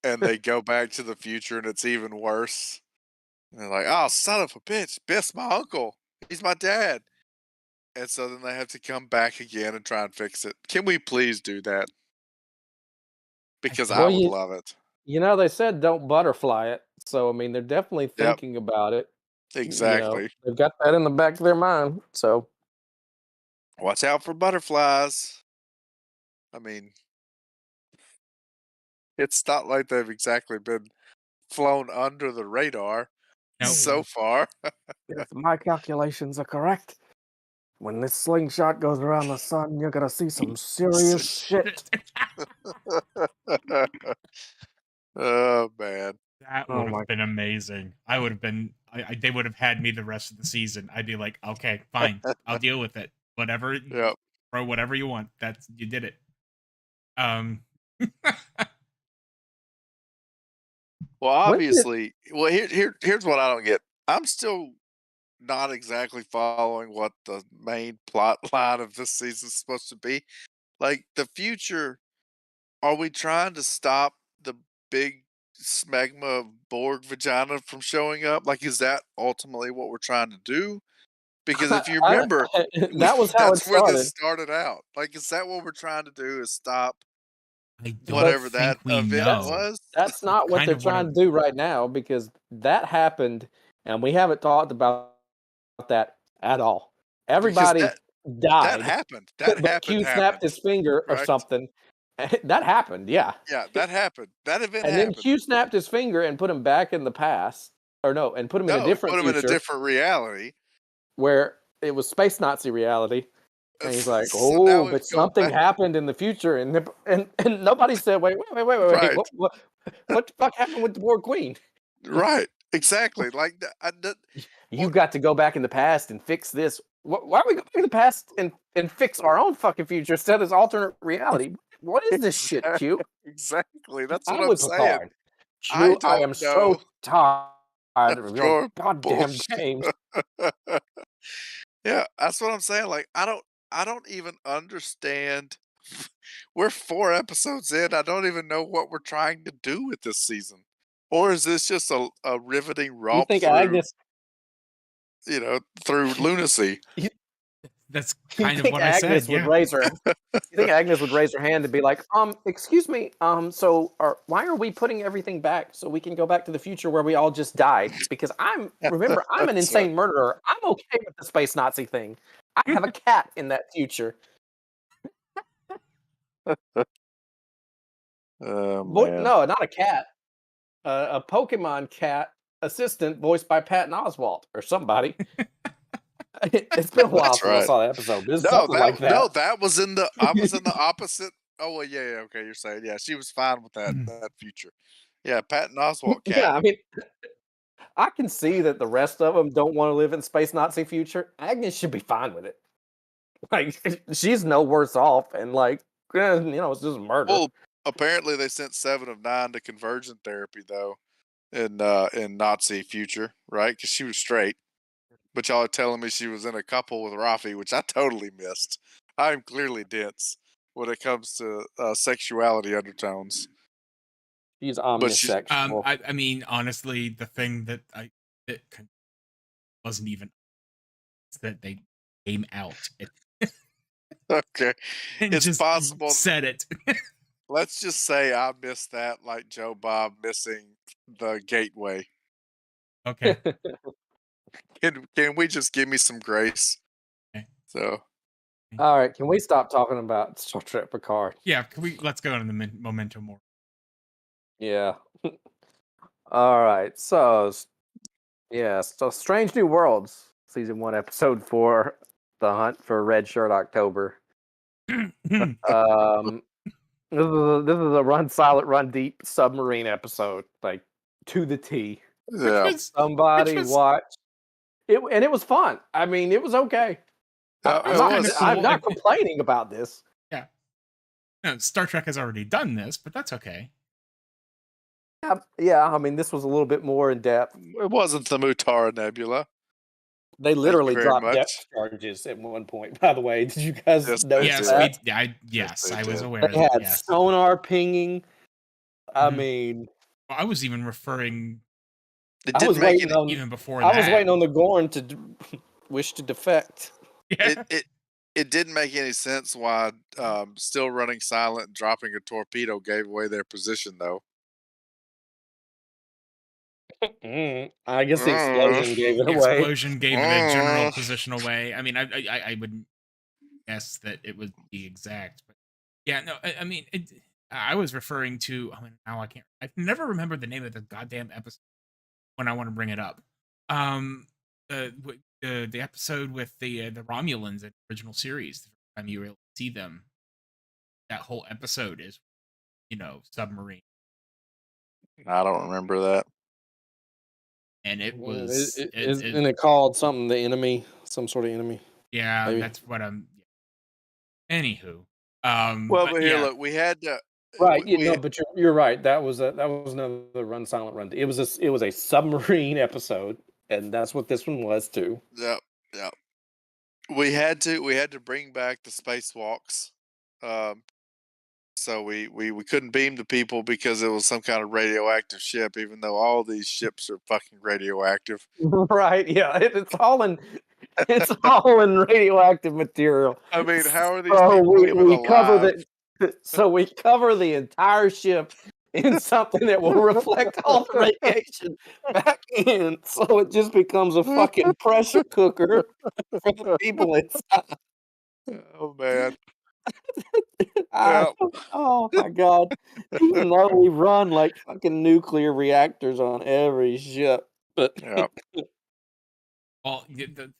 and they go back to the future and it's even worse. And they're like, oh, son of a bitch, Biff's my uncle. He's my dad. And so then they have to come back again and try and fix it. Can we please do that? Because I Well, would love it. they said don't butterfly it. So, I mean, they're definitely Yep, thinking about it. exactly. They've got that in the back of their mind. So, Watch out for butterflies. I mean, it's not like they've exactly been flown under the radar Nope. so far. if my calculations are correct, when this slingshot goes around the sun, you're going to see some serious shit. Oh, man. That Oh, would my have been amazing. I would have been. They would have had me the rest of the season. I'd be like, okay, fine, I'll deal with it. Whatever, Yep. throw whatever you want. That's you did it. Well, When did- obviously, here's what I don't get. I'm still not exactly following what the main plot line of this season is supposed to be. Like the future, are we trying to stop the big smegma of Borg vagina from showing up? Like, is that ultimately what we're trying to do? Because if you remember, that was how it that's where this started. started out. Like, is that what we're trying to do? Is stop I don't whatever think that we event know. was? That's not what kind they're of what trying to do right now, because that happened and we haven't talked about that at all. Because Everybody that died, happened. That but Q snapped happened. his finger or Right? something. That happened, yeah. Yeah, that happened. That event And then happened. Q snapped his finger and put him back in the past, or no, and put him in a No, different put him in a future different reality. where it was space Nazi reality. And he's like, So now "Oh, we've but gone something back. happened in the future," and nobody said, "Wait, Right, what the fuck happened with the Borg Queen?" right, exactly. Like You what? got to go back in the past and fix this. Why are we going back in the past and fix our own fucking future instead of this alternate reality? What is this shit, Q? Exactly. That's what I'm I'm with saying. Picard. I Q, I don't am know. so tired of your Your goddamn bullshit. games. Yeah, that's what I'm saying. Like I don't even understand. We're 4 episodes in. I don't even know what we're trying to do with this season. Or is this just a riveting You romp think through, Agnes? through lunacy? You, That's you kind of think what I said. Agnes would Yeah. raise her? You think Agnes would raise her hand and be like, excuse me, so why are we putting everything back so we can go back to the future where we all just died? Because remember, I'm an That's right. insane murderer. I'm okay with the space Nazi thing. I have a cat in that future. Oh man. No, not a cat. A Pokemon cat assistant voiced by Patton Oswalt or somebody. It's been a while That's since I right. saw that episode. But it's No, something like that. that was in the I was in the opposite. Oh well, yeah, okay, you're saying, yeah, she was fine with that future. Yeah, Patton Oswalt cat. Yeah, I mean, I can see that the rest of them don't want to live in space Nazi future. Agnes should be fine with it. Like, she's no worse off, and like, it's just murder. Well, apparently they sent 7 of 9 to conversion therapy though in Nazi future, right? Because she was straight. But y'all are telling me she was in a couple with Rafi, which I totally missed. I'm clearly dense when it comes to sexuality undertones. She's But she's omnisexual. I mean, honestly, the thing that wasn't even that they came out okay. and It's just possible. said it. Let's just say I missed that, like Joe Bob missing the gateway. Okay. Can we just give me some grace? Okay. So All right, can we stop talking about Star Trek Picard? Yeah, let's go on the Memento Mori. Yeah. All right. So, Strange New Worlds, season 1, episode 4, The Hunt for Red Shirt October. This is a run silent, run deep submarine episode, like to the T. yeah, Somebody watch. and it was fun. I mean, it was okay. It I'm was. not complaining about this. Yeah. No, Star Trek has already done this, but that's okay. Yeah, I mean, this was a little bit more in depth. It wasn't the Mutara Nebula. They literally very dropped much. depth charges at one point. By the way, did you guys Yes, notice they that? did. Yes, they I was did. aware. They had Yes. sonar pinging. I Mhm. mean, Well, I was even referring It I didn't was make waiting any. on. even before I that. was waiting on the Gorn to wish to defect. Yeah. It didn't make any sense why still running silent and dropping a torpedo gave away their position though. I guess the explosion gave it The away. explosion gave the general position away. I mean, I wouldn't guess that it would be exact, but yeah, no, I mean, I was referring to. I mean, now I can never remember the name of the goddamn episode when I want to bring it up. The episode with the Romulans in the original series. The first time you were able to see them, that whole episode is, submarine, I don't remember that. and it Well, was isn't it called something? The enemy, some sort of enemy. yeah, Maybe. that's what I'm. Anywho, Well, but here, yeah, look, we had to. Right, We but you're right. That was another run silent run. It was a submarine episode, and that's what this one was too. Yep, yep. We had to bring back the spacewalks. So we couldn't beam the people because it was some kind of radioactive ship, even though all these ships are fucking radioactive. Right? Yeah, it's all in radioactive material. I mean, how are these So people even we cover alive? so we cover the entire ship in something that will reflect all the radiation back in, so it just becomes a fucking pressure cooker for the people inside. Oh man. I- Yep. oh my god! Even though we run like fucking nuclear reactors on every ship, but Yep. well, the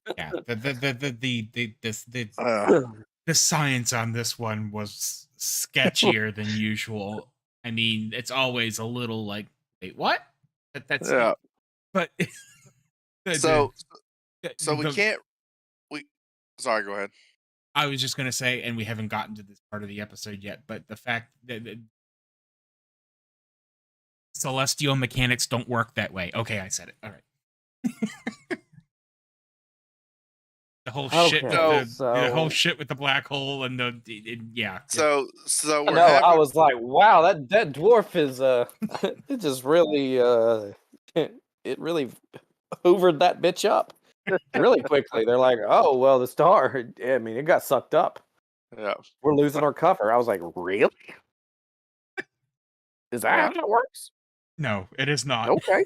Uh, the science on this one was sketchier than usual. I mean, it's always a little like, wait, what? That's yeah. but So we the- can't. We. Sorry. Go ahead. I was just gonna say, and we haven't gotten to this part of the episode yet, but the fact that celestial mechanics don't work that way. Okay, I said it. All right. The whole shit, the whole shit with the black hole and yeah. So we're no, I was like, wow, that dwarf is it just really it really hoovered that bitch up really quickly. They're like, oh well, the star. I mean, it got sucked up. Yeah. We're losing our cover. I was like, really? Is that how that works? No, it is not. Okay.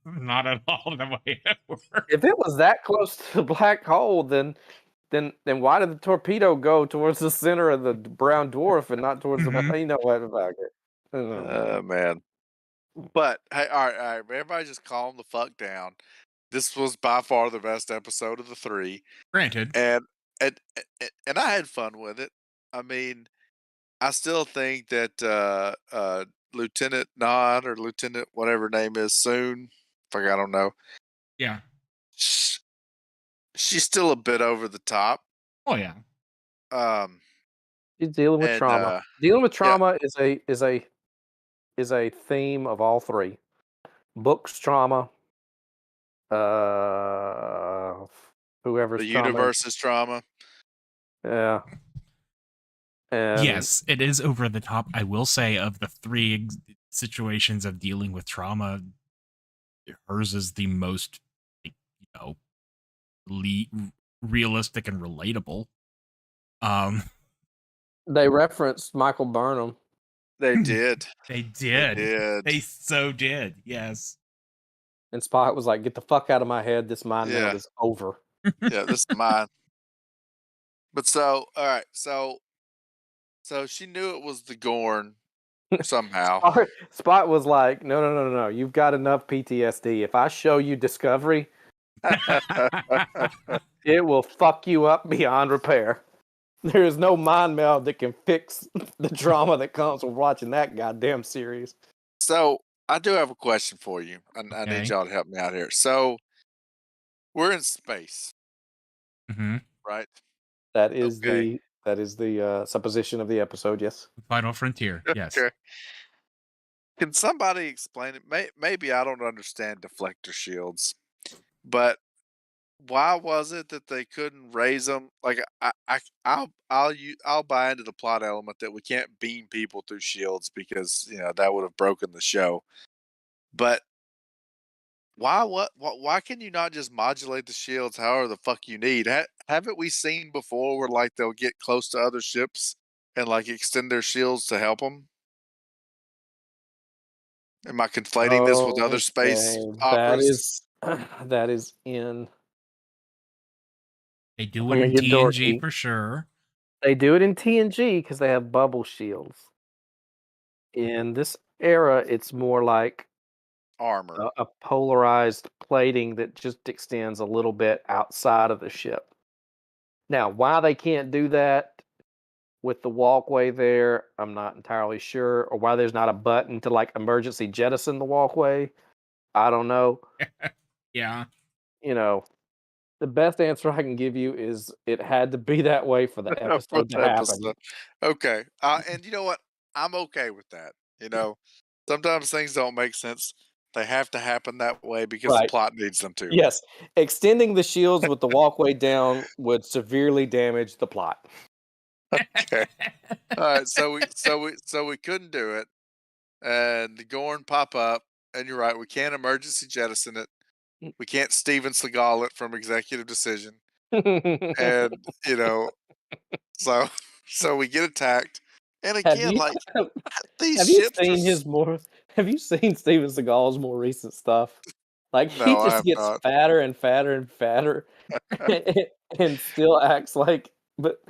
Not at all the way it works. If it was that close to the black hole, then why did the torpedo go towards the center of the brown dwarf and not towards the? You know what about it? Man. But hey, all right, everybody, just calm the fuck down. This was by far the best episode of the three. Granted, and I had fun with it. I mean, I still think that Lieutenant Nod or Lieutenant whatever name is soon. Fuck, I don't know. Yeah. She's still a bit over the top. Oh yeah. She's dealing with trauma. Dealing with trauma is a theme of all three. Books trauma. Whoever's the trauma. universe's trauma. Yeah. And yes, it is over the top. I will say, of the three situations of dealing with trauma, hers is the most, realistic and relatable. They referenced Michael Burnham. They did. They did. They so did. Yes. And Spock was like, "Get the fuck out of my head. This mind meld is over." Yeah, this is mine. But so, all right, so she knew it was the Gorn somehow. Spot was like, no. You've got enough PTSD. If I show you Discovery, it will fuck you up beyond repair. There is no mind meld that can fix the trauma that comes with watching that goddamn series. So I do have a question for you. I need y'all to help me out here. So We're in space, Hmm. right? That is Okay. the supposition of the episode. Yes. Final Frontier. Yes. Okay. Can somebody explain it? Maybe I don't understand deflector shields, but why was it that they couldn't raise them? Like I'll buy into the plot element that we can't beam people through shields because that would have broken the show. But why can you not just modulate the shields however the fuck you need? Haven't we seen before where like they'll get close to other ships and like extend their shields to help them? Am I conflating this with other space Okay, that operas? is that is in. They I'm do it gonna in get TNG dorky. for sure. They do it in TNG because they have bubble shields. In this era, it's more like Armor. a polarized plating that just extends a little bit outside of the ship. Now, why they can't do that with the walkway there, I'm not entirely sure, or why there's not a button to like emergency jettison the walkway. I don't know. Yeah. You know, the best answer I can give you is it had to be that way for the For episode to the happen. episode. Okay. And you know what? I'm okay with that. Sometimes things don't make sense. They have to happen that way because the Right. plot needs them to. Yes. Extending the shields with the walkway down would severely damage the plot. Okay. All right. So we couldn't do it, and the Gorn pop up, and you're right. We can't emergency jettison it. We can't Steven Seagal it from executive decision, and so so we get attacked, and Have again, you like these have you ships are. seen his more have you seen Steven Seagal's more recent stuff? Like he No, I just have gets not. fatter and fatter and fatter and still acts like but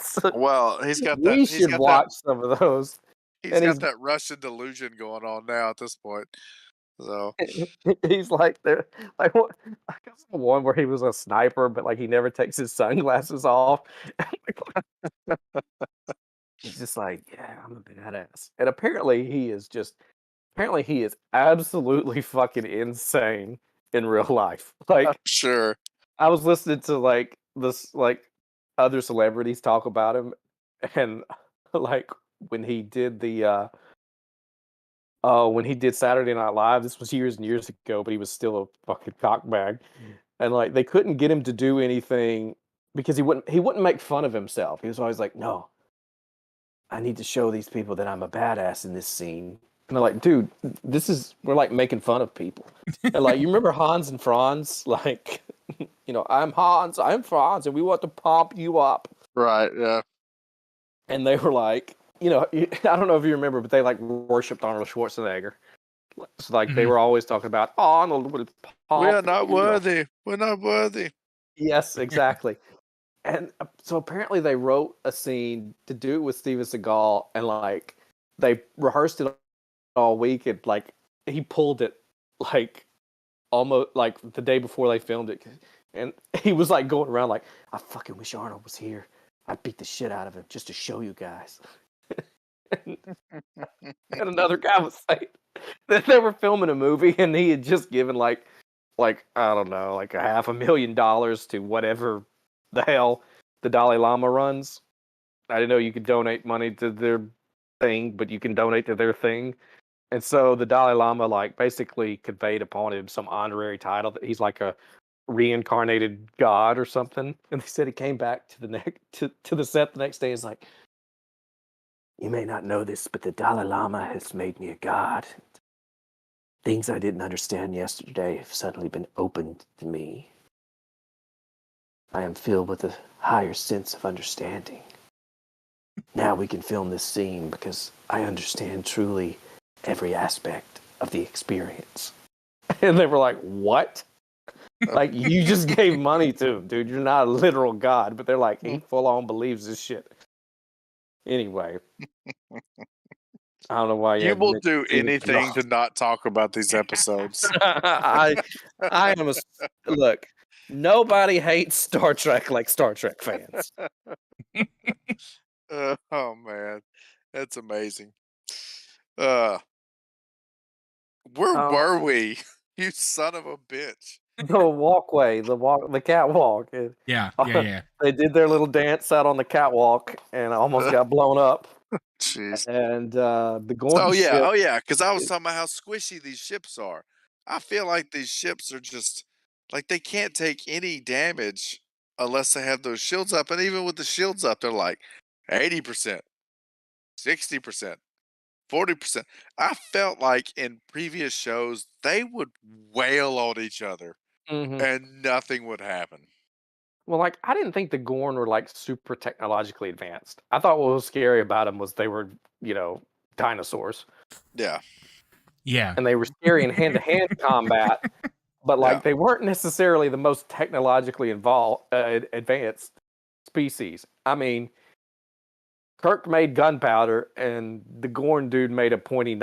so Well, he's got that. we He's should got that. watch some of those. He's And got that Russian delusion going on now at this point. So he's like there like what I guess the one where he was a sniper, but like he never takes his sunglasses off. He's just like, yeah, I'm a badass. And apparently he is absolutely fucking insane in real life. I'm Like sure. I was listening to like this like other celebrities talk about him and like when he did the when he did Saturday Night Live, this was years and years ago, but he was still a fucking cockbag. And like they couldn't get him to do anything because he wouldn't make fun of himself. He was always like, "No, I need to show these people that I'm a badass in this scene." And they're like, "Dude, we're like making fun of people." And like, you remember Hans and Franz? Like, I'm Hans, I'm Franz, and we want to pump you up. Right. Yeah. And they were like, I don't know if you remember, but they like worshipped Arnold Schwarzenegger. So like they Mhm. were always talking about Arnold will We are pump not you up. worthy. We're not worthy. Yes, exactly. And so apparently they wrote a scene to do it with Steven Seagal, and like they rehearsed it all week, and like he pulled it like almost like the day before they filmed it, and he was like going around like, I fucking wish Arnold was here. I beat the shit out of him just to show you guys. and another guy was saying that they were filming a movie, and he had just given like I don't know, like $500,000 to whatever the hell the Dalai Lama runs. I didn't know you could donate money to their thing, but you can donate to their thing. And so the Dalai Lama like basically conveyed upon him some honorary title that he's like a reincarnated god or something. And they said he came back to the to the set the next day. Is like, you may not know this, but the Dalai Lama has made me a god. Things I didn't understand yesterday have suddenly been opened to me. I am filled with a higher sense of understanding. Now we can film this scene because I understand truly every aspect of the experience. And they were like, what? Like, you just gave money to him, dude. You're not a literal god. But they're like, he full on believes this shit. Anyway. I don't know why you You had to will mention do Steven anything Seagal. to not talk about these episodes. I am look. Nobody hates Star Trek like Star Trek fans. Oh man, that's amazing. Uh, where Oh, were we? You son of a bitch. the walkway, the catwalk. And, Yeah. they did their little dance out on the catwalk and almost got blown up. Jeez. And the Gorn ship. Oh yeah, because I was talking about how squishy these ships are. I feel like these ships are just like they can't take any damage unless they have those shields up. And even with the shields up, they're like 80%, 60%, 40%. I felt like in previous shows they would wail on each other Mhm. and nothing would happen. Well, like I didn't think the Gorn were like super technologically advanced. I thought what was scary about them was they were, dinosaurs, Yeah, Yeah. and they were scary in hand-to-hand combat. But yeah, like they weren't necessarily the most technologically involved advanced species. I mean, Kirk made gunpowder, and the Gorn dude made a pointy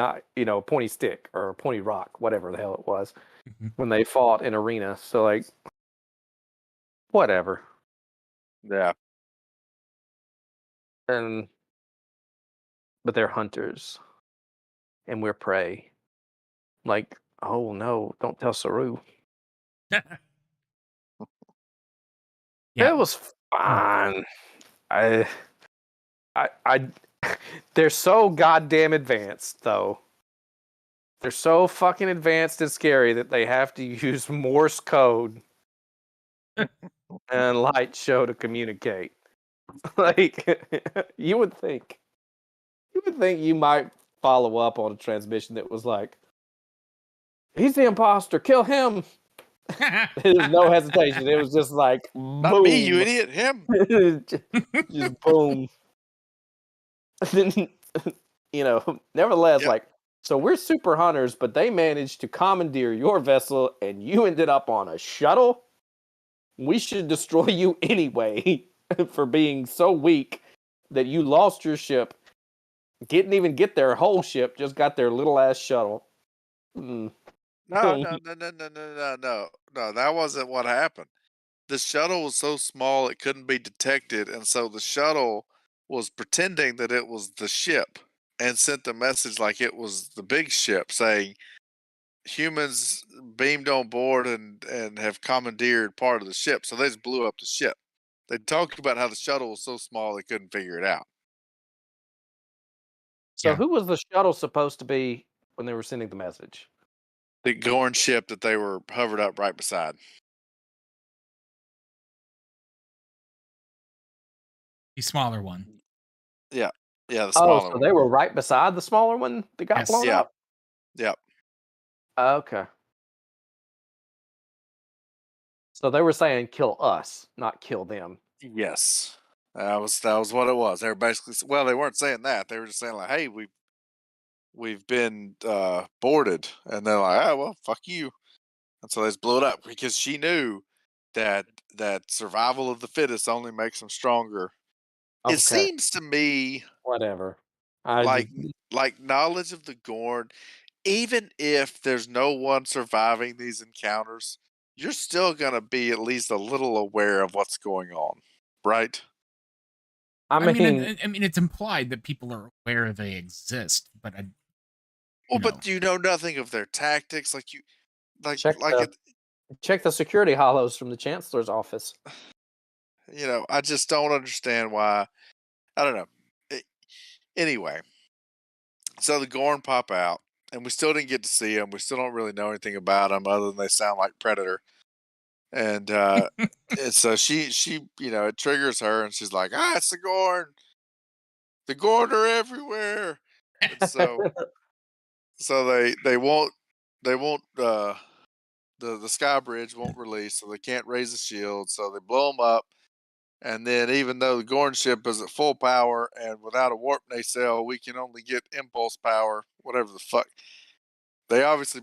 stick or a pointy rock, whatever the hell it was, Mhm. when they fought in arena. So like, whatever. yeah. And but they're hunters, and we're prey. Like, oh no, don't tell Saru. Yeah. It was fine. I, I, they're so goddamn advanced, though. They're so fucking advanced and scary that they have to use Morse code and light show to communicate. Like, you would think you might follow up on a transmission that was like, "He's the imposter, kill him." There's no hesitation. It was just like, Not me, you boom, idiot. Him. just boom. Then, nevertheless, Yep. like, so we're super hunters, but they managed to commandeer your vessel, and you ended up on a shuttle. We should destroy you anyway for being so weak that you lost your ship. Didn't even get their whole ship, just got their little ass shuttle. Mm. No, no, no, no, no, no, no, no. No, that wasn't what happened. The shuttle was so small it couldn't be detected, and so the shuttle was pretending that it was the ship and sent the message like it was the big ship saying humans beamed on board and have commandeered part of the ship. So they just blew up the ship. They talked about how the shuttle was so small they couldn't figure it out. So Yeah. who was the shuttle supposed to be when they were sending the message? The Gorn ship that they were hovered up right beside. The smaller one. Yeah. Yeah, the Oh, smaller so one. they were right beside the smaller one that got Yes. blown Yeah. up? Yep. Okay. So they were saying kill us, not kill them. Yes. That was what it was. They were basically well, they weren't saying that. They were just saying like, "Hey, we've been boarded," and they're like, "Oh well, fuck you," and so they just blew it up because she knew that survival of the fittest only makes them stronger. It Okay, seems to me whatever. I like just knowledge of the Gorn, even if there's no one surviving these encounters, you're still gonna be at least a little aware of what's going on, right? I I mean, mean, I mean, it's implied that people are aware they exist, but Well, but you know nothing of their tactics, like you, check like the it. check the security hollows from the chancellor's office. I just don't understand why. I don't know. A- Anyway, so the Gorn pop out, and we still didn't get to see them. We still don't really know anything about them other than they sound like Predator. And and so she it triggers her, and she's like, "Ah, it's the Gorn. The Gorn are everywhere." And so they won't the sky bridge won't release, so they can't raise the shield, so they blow them up. And then, even though the Gorn ship is at full power and without a warp nacelle, we can only get impulse power, whatever the fuck. They obviously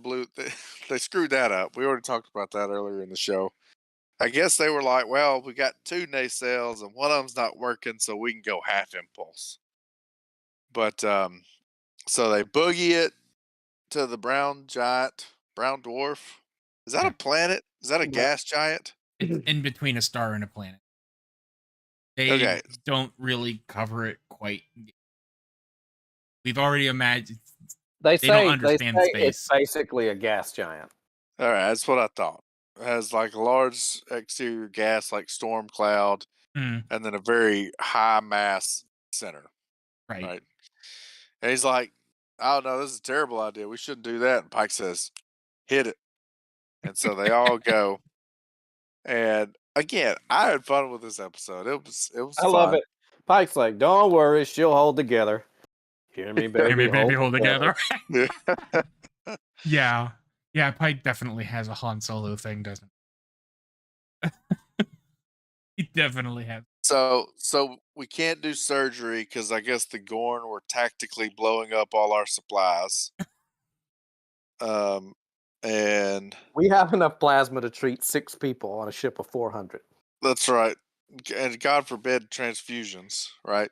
they screwed that up. We already talked about that earlier in the show. I guess they were like, well, we got two nacelles and one of them's not working, so we can go half impulse. But so they boogie it to the brown dwarf. Is that a yeah, planet? Is that a But gas giant? it's in between a star and a planet. They Okay, don't really cover it quite. We've already imagined they they don't say understand it's space. basically a gas giant. all right, that's what I thought. has like a large exterior gas like storm cloud, Mm, and then a very high mass center, right. right? And he's like, "Oh no, this is a terrible idea. We shouldn't do that." And Pike says, "Hit it." And so they all go. And again, I had fun with this episode. It was I love fun. it. Pike's like, don't worry, she'll hold together. Hear me, Hear me, baby, baby, hold hold together. together. Yeah. Yeah. Yeah, Pike definitely has a Han Solo thing, doesn't he? He definitely has. So we can't do surgery because I guess the Gorn were tactically blowing up all our supplies. Um, and We have enough plasma to treat 6 people on a ship of 400. that's right. And God forbid transfusions, right?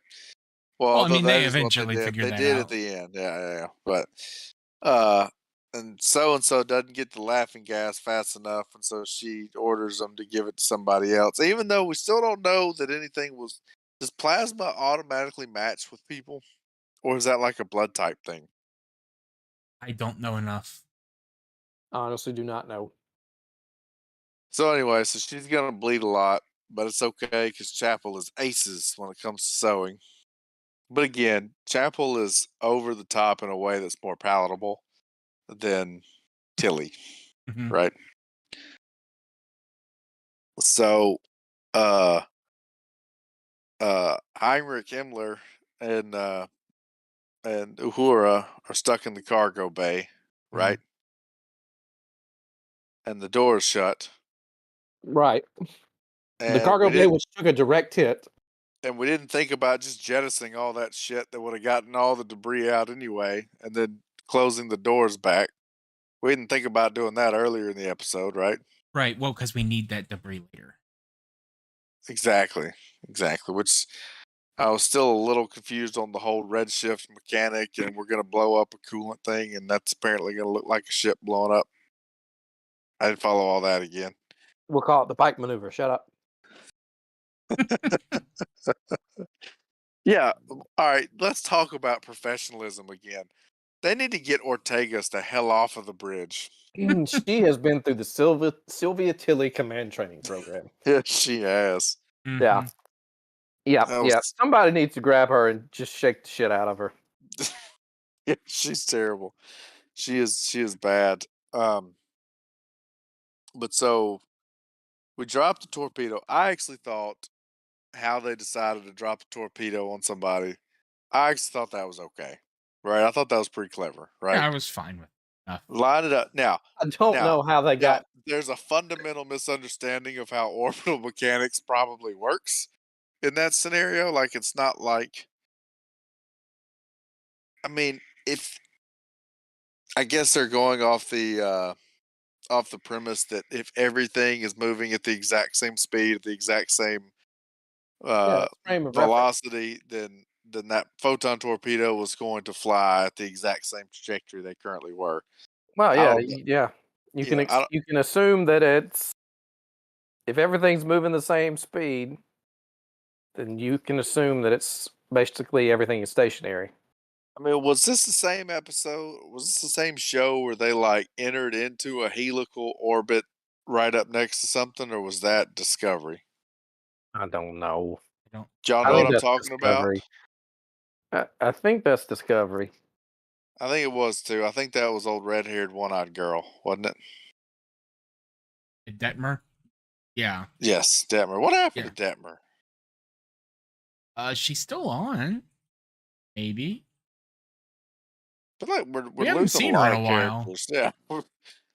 Well, Well, I although mean, that they is what they eventually did. figured They that did at out. the end. Yeah, yeah, yeah. But uh and so doesn't get the laughing gas fast enough, and so she orders them to give it to somebody else. Even though we still don't know that anything was. Does plasma automatically match with people, or is that like a blood type thing? I don't know enough. Honestly, do not know. So anyway, so she's gonna bleed a lot, but it's okay because Chapel is aces when it comes to sewing. But again, Chapel is over the top in a way that's more palatable than Tilly, Mhm. right? So uh Heinrich Himmler and Uhura are stuck in the cargo bay, right? And the door is shut. Right. The And cargo we bay didn't was took a direct hit. and we didn't think about just jettisoning all that shit that would have gotten all the debris out anyway, and then closing the doors back. We didn't think about doing that earlier in the episode, right? Right. Well, because we need that debris later. Exactly. Exactly. Which I was still a little confused on the whole redshift mechanic, and we're going to blow up a coolant thing, and that's apparently going to look like a ship blowing up. I didn't follow all that again. We'll call it the Pike maneuver. Shut up. Yeah. All right. Let's talk about professionalism again. They need to get Ortegas the hell off of the bridge. She has been through the Sylvia Tilly command training program. Yeah, she has. Yeah. Mhm. Yep. That Yep. was, Somebody needs to grab her and just shake the shit out of her. yeah, she's terrible. She is bad. Um, but so we dropped the torpedo. I actually thought how they decided to drop a torpedo on somebody. I actually thought that was okay. Right? I thought that was pretty clever, Yeah, right? I was fine with enough. Line it up. I don't Now, know how they now got. there's a fundamental misunderstanding of how orbital mechanics probably works in that scenario. Like it's not like I mean, if I guess they're going off the premise that if everything is moving at the exact same speed, at the exact same Yeah, uh, it's frame of reference. velocity, then that photon torpedo was going to fly at the exact same trajectory they currently were. Well, I yeah, don't. yeah. You can Yeah, I don't. you can assume that it's if everything's moving the same speed, then you can assume that it's basically everything is stationary. I mean, was this the same episode? Was this the same show where they like entered into a helical orbit right up next to something, or was that Discovery? I don't know. I don't. Do y'all I know what think I'm that's talking about? Discovery. I think that's Discovery. I think it was too. I think that was old red-haired, one-eyed girl, wasn't it? Detmer? Yeah. Yes, Detmer. What happened Yeah. to Detmer? She's still on. Maybe. I feel like we're We haven't losing a seen her lot in a of while. characters. Yeah, we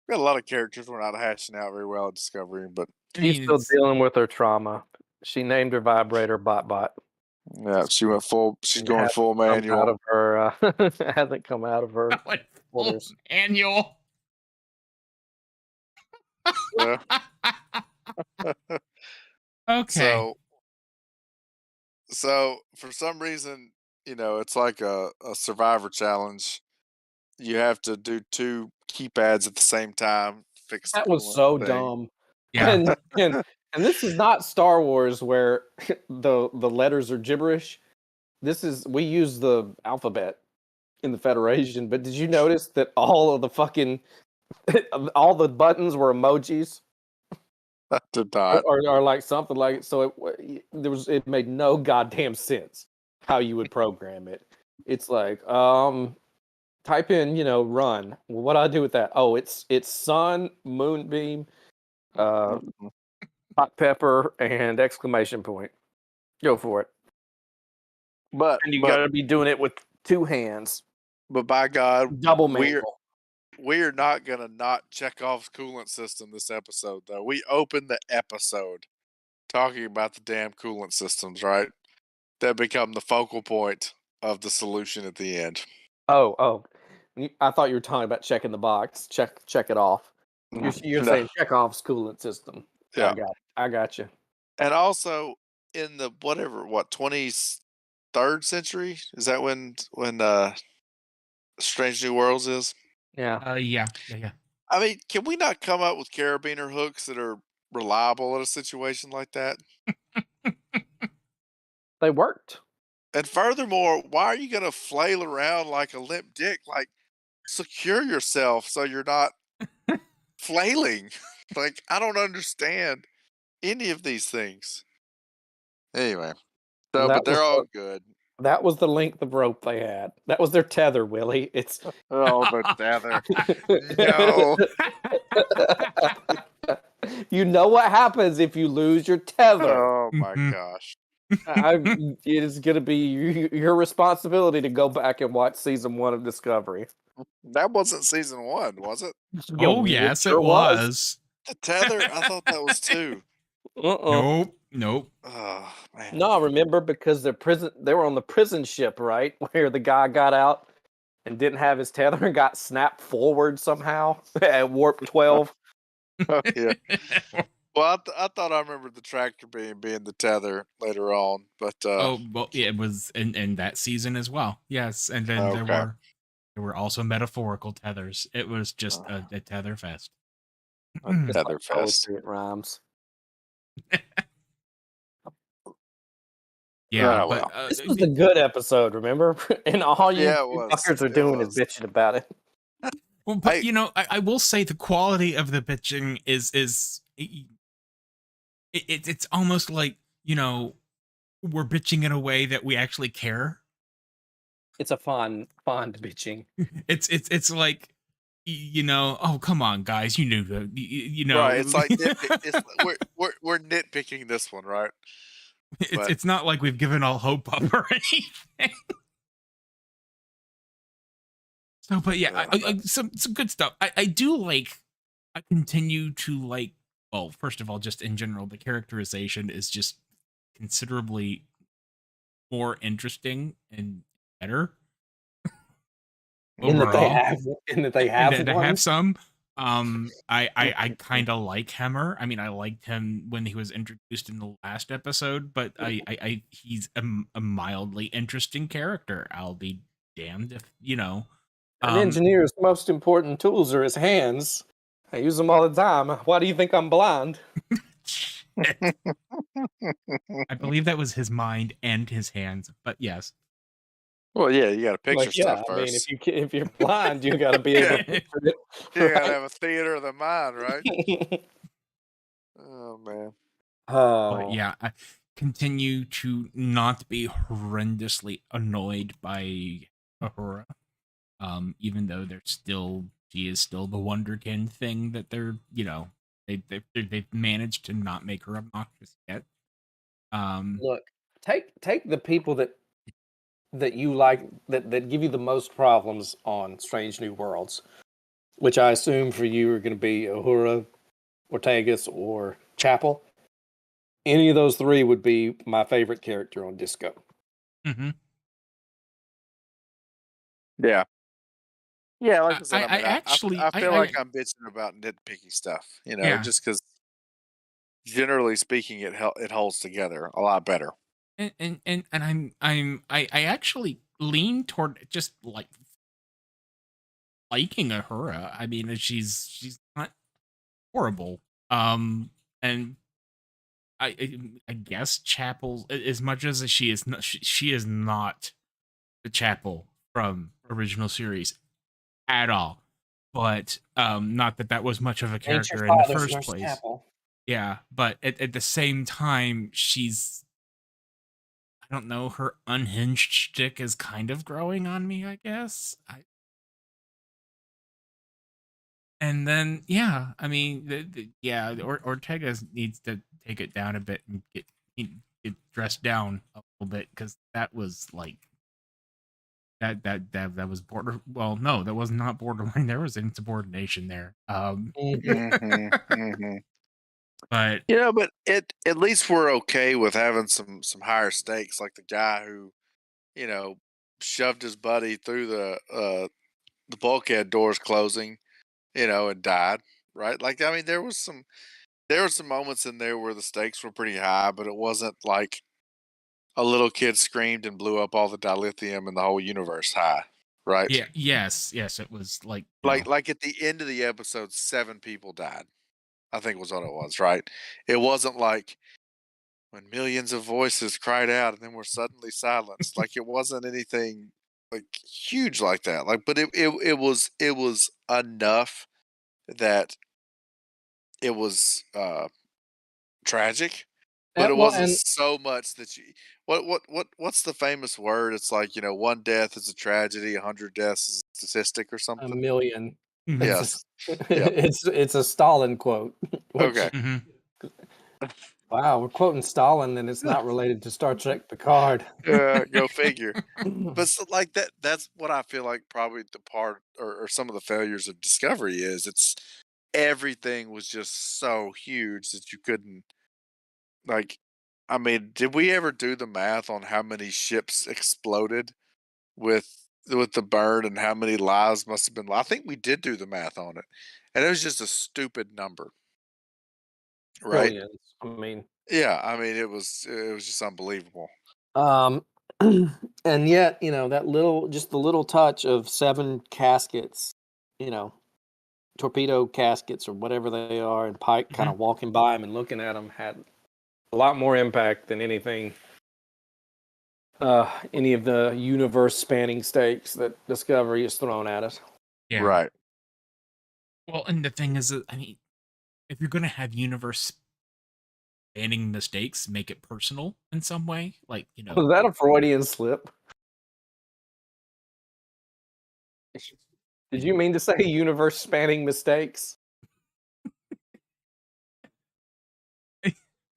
got a lot of characters we're not hashing out very well at Discovery, but I She's mean, still it's dealing with her trauma. She named her vibrator Bot yeah, she went full. She's and going hasn't full come out manual. of her hasn't come out of her like full orders. annual. Yeah. Okay. So for some reason, it's like a survivor challenge. You have to do two keypads at the same time, fix the That was coolant so thing. dumb. Yeah. And this is not Star Wars where the letters are gibberish. This is we use the alphabet in the Federation, but did you notice that all of the fucking all the buttons were emojis? I did not. or like something like so. It made no goddamn sense how you would program it. It's like type in run. Well, what do I do with that? Oh, it's sun, moonbeam, hot pepper, and exclamation point. Go for it. But And you got to be doing it with two hands. But by God, Double manual. we're not gonna not Chekhov's coolant system this episode, though. We opened the episode talking about the damn coolant systems, right? That become the focal point of the solution at the end. Oh. I thought you were talking about checking the box. Check it off. You're No. saying Chekhov's coolant system. Yeah. I got you. And also in the 23rd century? Is that when Strange New Worlds is? Yeah. Yeah. I mean, can we not come up with carabiner hooks that are reliable in a situation like that? They worked. And furthermore, why are you gonna flail around like a limp dick? Like, secure yourself so you're not flailing. Like, I don't understand any of these things. Anyway, so but they're all good. That was the length of rope they had. That was their tether, Willie. It's Oh, the tether. No. You know what happens if you lose your tether. Oh my gosh. It is going to be your responsibility to go back and watch season 1 of Discovery. That wasn't season 1, was it? Oh, yes, it was. The tether? I thought that was 2. Nope. Oh, man. No, remember, because they were on the prison ship, right? Where the guy got out and didn't have his tether and got snapped forward somehow at warp 12. Oh, yeah. Well, I thought I remembered the tractor being the tether later on, but it was in that season as well. Yes, and then there were also metaphorical tethers. It was just a tether fest. Tether fest. It rhymes. Yeah, well. but This was a good episode, remember? And all you fuckers are doing is bitching about it. Well, but I will say the quality of the bitching is it's almost like, we're bitching in a way that we actually care. It's a fond bitching. It's like, oh, come on, guys, you knew that, Right, it's like we're nitpicking this one, right? It's not like we've given all hope up or anything. So, but yeah, some good stuff. I continue to like. Well, first of all, just in general, the characterization is just considerably more interesting and better. In that they have some. I kind of like Hemmer. I mean, I liked him when he was introduced in the last episode, but he's a mildly interesting character. I'll be damned if An engineer's most important tools are his hands. I use them all the time. Why do you think I'm blind? I believe that was his mind and his hands, but yes. Well, yeah, you got to picture stuff first. I mean, if you're blind, you got to be able to picture it. You got to have a theater of the mind, right? Oh man. But yeah, I continue to not be horrendously annoyed by Uhura. Even though she is still the Wonderkin thing that they've managed to not make her obnoxious yet. Look, take the people that you like that give you the most problems on Strange New Worlds, which I assume for you are going to be Uhura, Ortegas, or Chapel. Any of those 3 would be my favorite character on Disco. Mm-hmm. Yeah. Yeah, like I said, I feel like I'm bitching about nitpicky stuff, just because generally speaking, it holds together a lot better. And I actually lean toward just like liking Uhura. I mean, she's not horrible. And I guess Chapel, as much as she is not the Chapel from original series at all, but not that was much of a character in the first place. Chapel. Yeah, but at the same time, I don't know, her unhinged shtick is kind of growing on me, I guess. And then, yeah, I mean, Ortega needs to take it down a bit and get dressed down a little bit, because that was like that was border. Well, no, that was not borderline. There was insubordination there. Mhm, mhm. But But at least we're okay with having some higher stakes, like the guy who, you know, shoved his buddy through the bulkhead doors closing, and died, right? Like, I mean, there were some moments in there where the stakes were pretty high, but it wasn't like a little kid screamed and blew up all the dilithium in the whole universe high, right? yeah, yes, it was like, Like at the end of the episode, 7 people died. I think was what it was, right? It wasn't like when millions of voices cried out and then were suddenly silenced. Like it wasn't anything like huge like that. Like, but it was enough that it was tragic, but it Well, wasn't and so much that you. What's the famous word? It's like, one death is a tragedy, 100 deaths is a statistic or a something. million. It's a Yes. Yep. it's a Stalin quote. Okay. Which, mhm. wow, we're quoting Stalin, and it's not related to Star Trek Picard. Go figure. But so, like that's what I feel like probably the part or some of the failures of Discovery is it's everything was just so huge that you couldn't like I mean, did we ever do the math on how many ships exploded with the burn and how many lives must have been I think we did do the math on it. And it was just a stupid number, right? Trillions. I mean, Yeah, I mean it was just unbelievable. um, and yet, just the little touch of 7 caskets, you know, torpedo caskets or whatever they are, and Pike kind Mhm. of walking by them and looking at them had a lot more impact than any of the universe-spanning stakes that Discovery has thrown at us. Yeah. Right. Well, and the thing is, I mean, if you're gonna have universe spanning mistakes, make it personal in some way. Like, Was that a Freudian slip? Did you mean to say universe-spanning mistakes?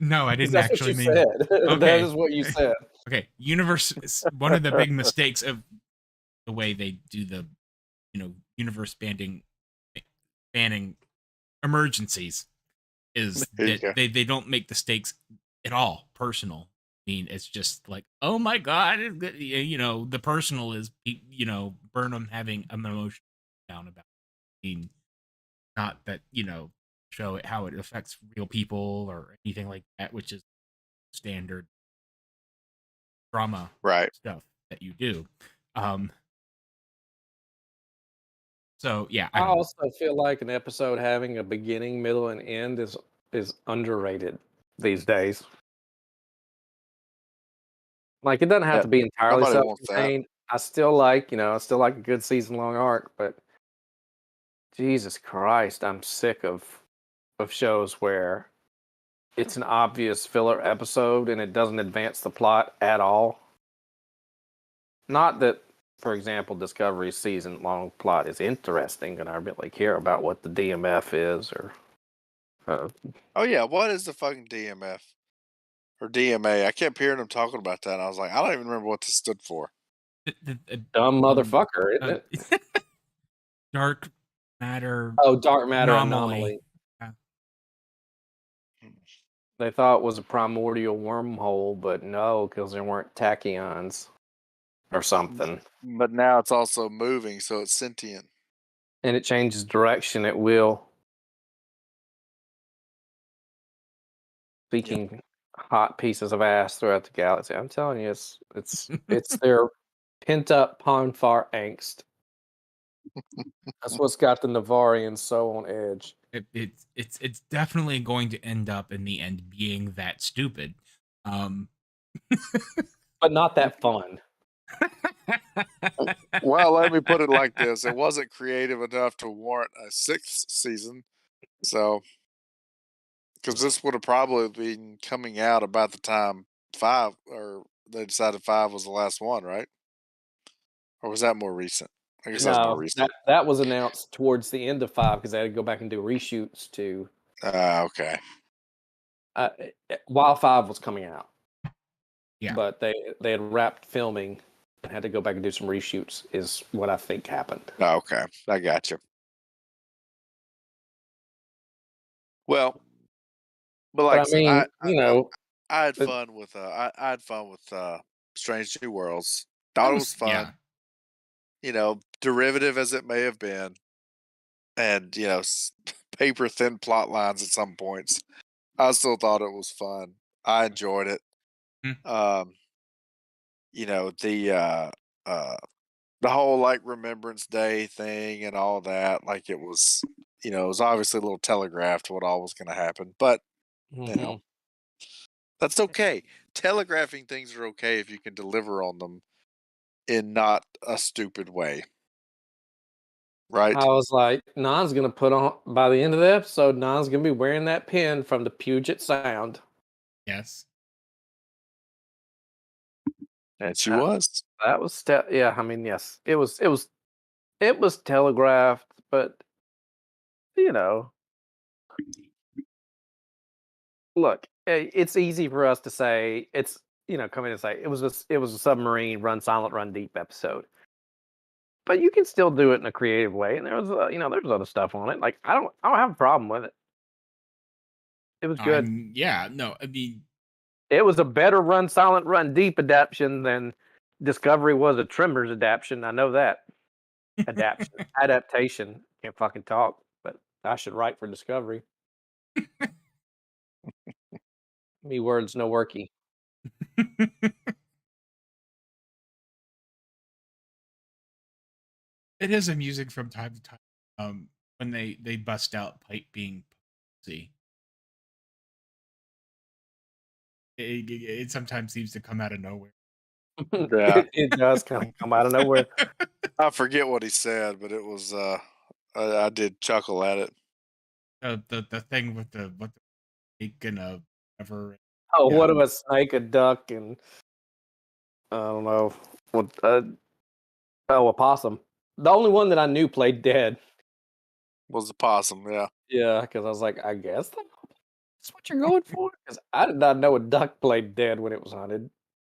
no, I Because didn't that's what actually you mean. said. That Okay, is what you said. okay. Universe is one of the big mistakes of the way they do the, universe spanning emergencies is There you that go. they don't make the stakes at all personal. I mean, it's just like, oh my god, the personal is, Burnham having an emotion down about it. I mean, not that, show it how it affects real people or anything like that, which is standard drama Right. stuff that you do. Um, so yeah, I I don't know. also feel like an episode having a beginning, middle, and end is underrated these days. Like, it doesn't have Yeah. to be entirely Nobody wants that. self-contained. I still like a good season-long arc, but Jesus Christ, I'm sick of shows where it's an obvious filler episode and it doesn't advance the plot at all. Not that, for example, Discovery's season-long plot is interesting and I really care about what the DMF is or Oh yeah, what is the fucking DMF or DMA? I kept hearing them talking about that, and I was like, I don't even remember what this stood for. dumb Um, motherfucker, isn't uh, it? dark matter Oh, dark matter anomaly. anomaly. Yeah. They thought it was a primordial wormhole, but no, because there weren't tachyons or something. But now it's also moving, so it's sentient. And it changes direction at will, Yep. seeking hot pieces of ass throughout the galaxy. I'm telling you, it's their pent up Ponfar angst. That's what's got the Navarians so on edge. It's definitely going to end up in the end being that stupid. Um, But not that fun. Well, let me put it like this: it wasn't creative enough to warrant a 6th season, so Because this would have probably been coming out about the time 5, or they decided 5 was the last one, right? Or was that more recent? I guess that was more No, recent. that was announced towards the end of 5 because they had to go back and do reshoots to Okay. while 5 was coming out. Yeah. But they had wrapped filming and had to go back and do some reshoots is what I think happened. Okay. I got you. Well, but like But I I said, mean, I had it, fun with I had fun with Strange New Worlds. Thought it was fun. Derivative as it may have been, and paper thin plot lines at some points. I still thought it was fun. I enjoyed it. Hmm. Um, you know, the uh uh the whole like Remembrance Day thing and all that, like it was obviously a little telegraphed what all was gonna happen. But, you know, mhm. that's okay. Telegraphing things are okay if you can deliver on them in not a stupid way. I Right? was like, Nan's gonna put on by the end of the episode. Nan's gonna be wearing that pin from the Puget Sound. Yes. And she That, was. that was yeah. I mean, yes, it was telegraphed, but you know, look, it's easy for us to say it's come in and say it was a submarine run silent run deep episode. But you can still do it in a creative way, and there's other stuff on it. Like I don't have a problem with it. It was good. Yeah, no, I mean, It was a better run silent run deep adaptation than Discovery was a Tremors adaptation. I know that adaptation. Can't fucking talk, but I should write for Discovery. Me words no worky. it is amusing from time to time. When they bust out Pipe being pussy. It sometimes seems to come out of nowhere. Yeah. It does kind of come out of nowhere. I forget what he said, but it was I did chuckle at it. The thing with the snake and a whatever. Oh, Yeah. what of a snake, a duck, and I don't know what. A possum. The only one that I knew played dead. Was the possum, yeah. Yeah, because I was like, I guess that's what you're going for. Because I did not know a duck played dead when it was hunted,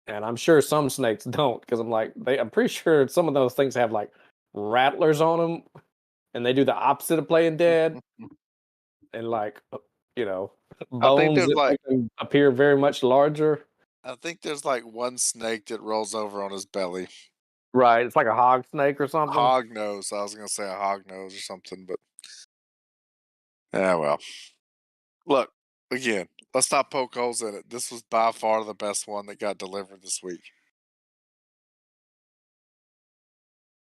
and I'm sure some snakes don't. Because I'm pretty sure some of those things have like rattlers on them, and they do the opposite of playing dead, and I think bones there's that like make them appear very much larger. one snake that rolls over on his belly. Right, it's like a hog snake or something. Hog nose. I was gonna say a hog nose or something, but yeah, well. Look, again, let's not poke holes in it. This was by far the best one that got delivered this week.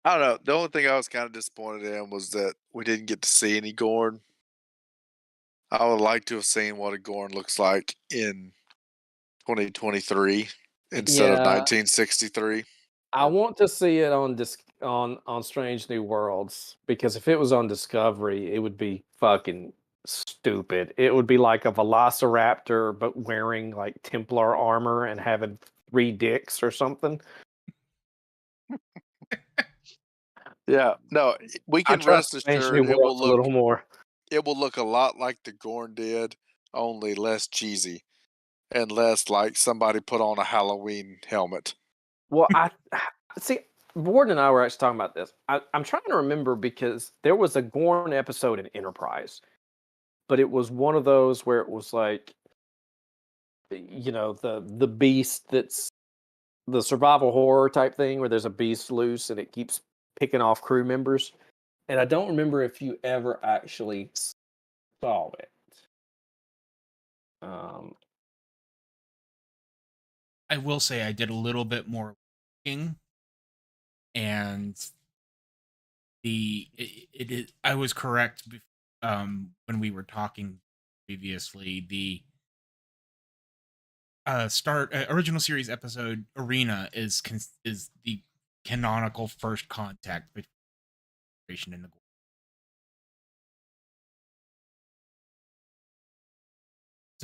I don't know. The only thing I was kind of disappointed in was that we didn't get to see any Gorn. I would like to have seen what a Gorn looks like in 2023 instead of Yeah, 1963. I want to see it on on Strange New Worlds because if it was on Discovery, it would be fucking stupid. It would be like a Velociraptor but wearing like Templar armor and having 3 dicks or something. Yeah, no, we I can trust rest Strange assured New Worlds a little more. it will look a lot like the Gorn did, only less cheesy and less like somebody put on a Halloween helmet. Well, I see. Ward and I were actually talking about this. I'm trying to remember because there was a Gorn episode in Enterprise, but it was one of those where it was like, the beast that's the survival horror type thing where there's a beast loose and it keeps picking off crew members. And I don't remember if you ever actually saw it. Um, I will say I did a little bit more looking, and it is I was correct when we were talking previously. The original series episode Arena is the canonical first contact between the Federation and the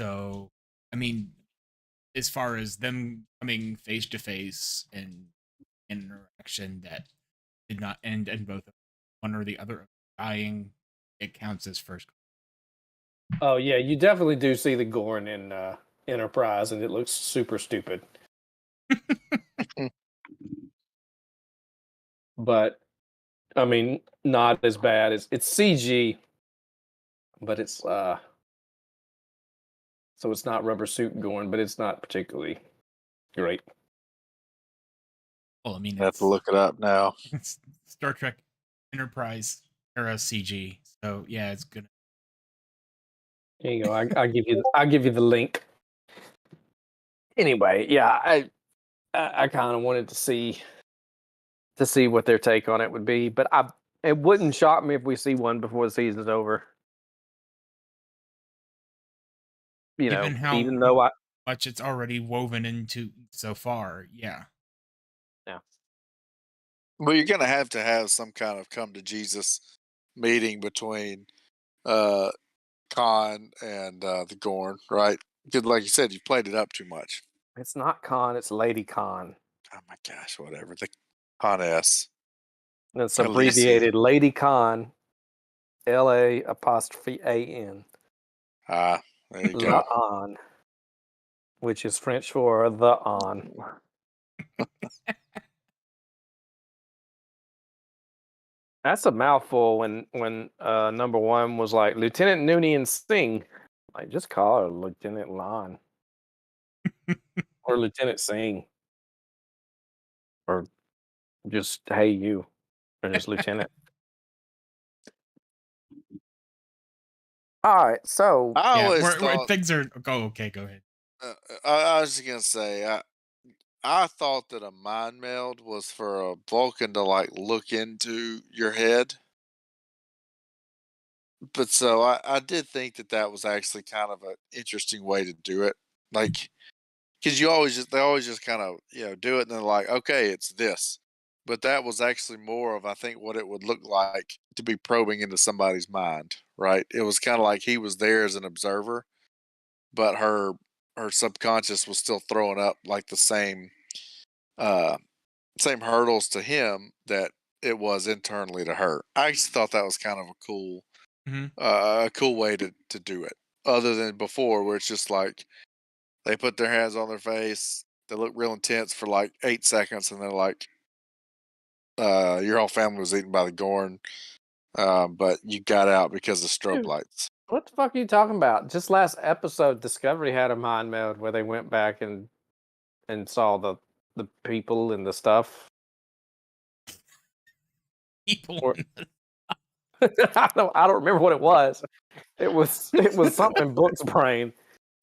So, I mean, as far as them coming face to face and interaction that did not end in both one or the other dying, it counts as first. Oh yeah, you definitely do see the Gorn in Enterprise, and it looks super stupid. But I mean, not as bad as it's CG, but it's so it's not rubber suit Gorn, but it's not particularly great. Well, I mean, I have to look it up now. it's Star Trek Enterprise era CG, so yeah, it's good. There you go. I'll give you the link. Anyway, yeah, I kind of wanted to see what their take on it would be, but it wouldn't shock me if we see one before the season's over. You know, Given how even though much it's already woven into so far, yeah. Well, you're going to have some kind of come to Jesus meeting between Khan and the Gorn, right? Because, like you said, you played it up too much. it's not Khan, it's Lady Khan. Oh my gosh, whatever. The Khan-S. And it's Khaleesi. abbreviated Lady Khan, LA''AN. Ah, there you The go. on, which is French for the on. That's a mouthful when number one was like Lieutenant Noonien Singh. Like just call her Lieutenant Lon. Or Lieutenant Singh. Or just hey you. Or just Lieutenant. All right, so I Yeah, always where thought. things are. Go okay, go ahead. I was just gonna say, I thought that a mind meld was for a Vulcan to like look into your head, but so I did think that that was actually kind of an interesting way to do it, like because they always just kind of do it and they're like, okay, it's this, but that was actually more of I think what it would look like to be probing into somebody's mind, right? It was kind of like he was there as an observer, but her subconscious was still throwing up like the uh same hurdles to him that it was internally to her. I actually thought that was kind of a cool way to do it. Other than before, where it's just like they put their hands on their face, they look real intense for like 8 seconds, and they're like, "Your whole family was eaten by the Gorn, but you got out because of strobe dude, lights." what the fuck are you talking about? Just last episode, Discovery had a mind meld where they went back and saw the people and the stuff. People. Or, I don't remember what it was. It was something in Book's brain.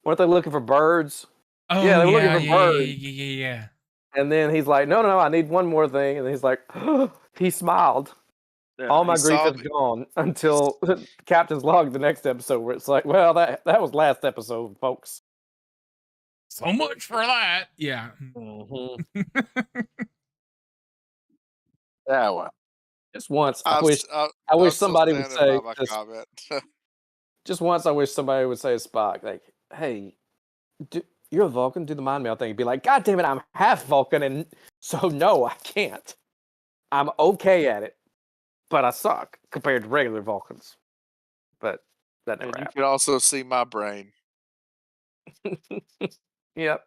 Weren't they looking for birds? Oh Yeah, they were looking yeah, for yeah, birds. yeah. And then he's like, no, I need one more thing. And he's like, he smiled. Yeah, All he my grief saw is gone until Captain's Log, the next episode, where it's like, well, that was last episode, folks. So much for that. Yeah. Mm-hmm. Yeah, well, Just once, I'm I I'm wish still somebody would standing by say, my comment. just once, I wish somebody would say to Spock, like, hey, you're a Vulcan, do the mind meld thing. He'd be like, God damn it, I'm half Vulcan, and so no, I can't. I'm okay at it, but I suck compared to regular Vulcans. But that never And you happened. can also see my brain. Yep.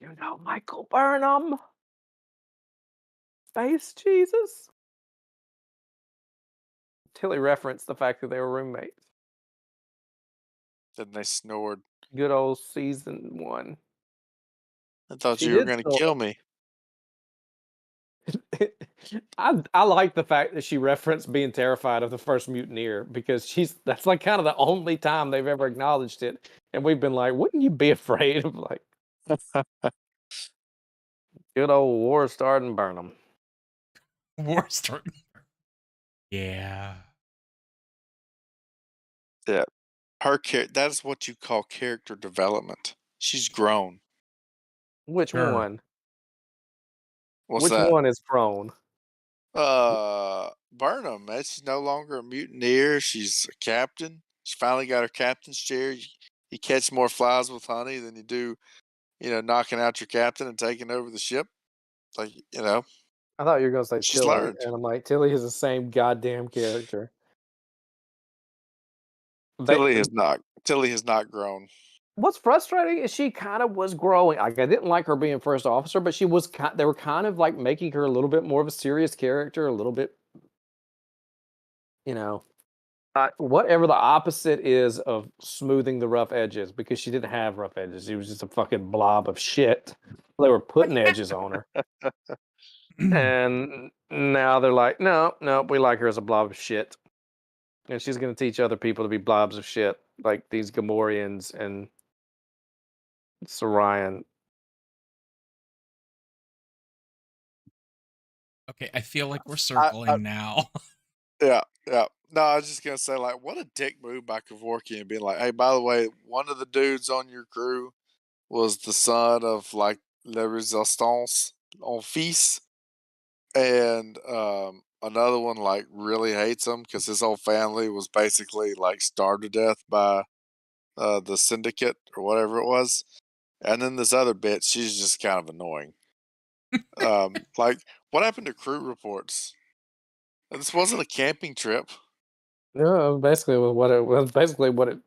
You know Michael Burnham? Space Jesus? Tilly referenced the fact that they were roommates. Then they snored. Good old season 1. I thought She you were did going to snore. kill me. I like the fact that she referenced being terrified of the first mutineer because that's like kind of the only time they've ever acknowledged it. And we've been like, wouldn't you be afraid of like good old war starting Burnham? War starting. Yeah. Yeah. That is what you call character development. She's grown. Which Sure. one? What's Which that? one is prone? Burnham, man. She's no longer a mutineer. She's a captain. She finally got her captain's chair. You catch more flies with honey than you do, knocking out your captain and taking over the ship. Like, I thought you were gonna say she's Tilly, learned. and I'm like, Tilly is the same goddamn character. They, Tilly has not grown. what's frustrating is she kind of was growing. Like, I didn't like her being first officer, but she was. They were kind of like making her a little bit more of a serious character, a little bit, you know, whatever the opposite is of smoothing the rough edges, because she didn't have rough edges. She was just a fucking blob of shit. They were putting edges on her, and now they're like, no, no, we like her as a blob of shit, and she's going to teach other people to be blobs of shit, like these Gamorreans and Sorian. Okay, I feel like we're I, circling now. Yeah, yeah. No, I was just gonna say, like, what a dick move by Kevorkian being like, "Hey, by the way, one of the dudes on your crew was the son of like Le Resistance on Fils, and another one like really hates him because his whole family was basically like starved to death by the syndicate or whatever it was, and then this other bitch, she's just kind of annoying. Like, what happened to crew reports? This wasn't a camping trip. No, basically what it was. Basically what it's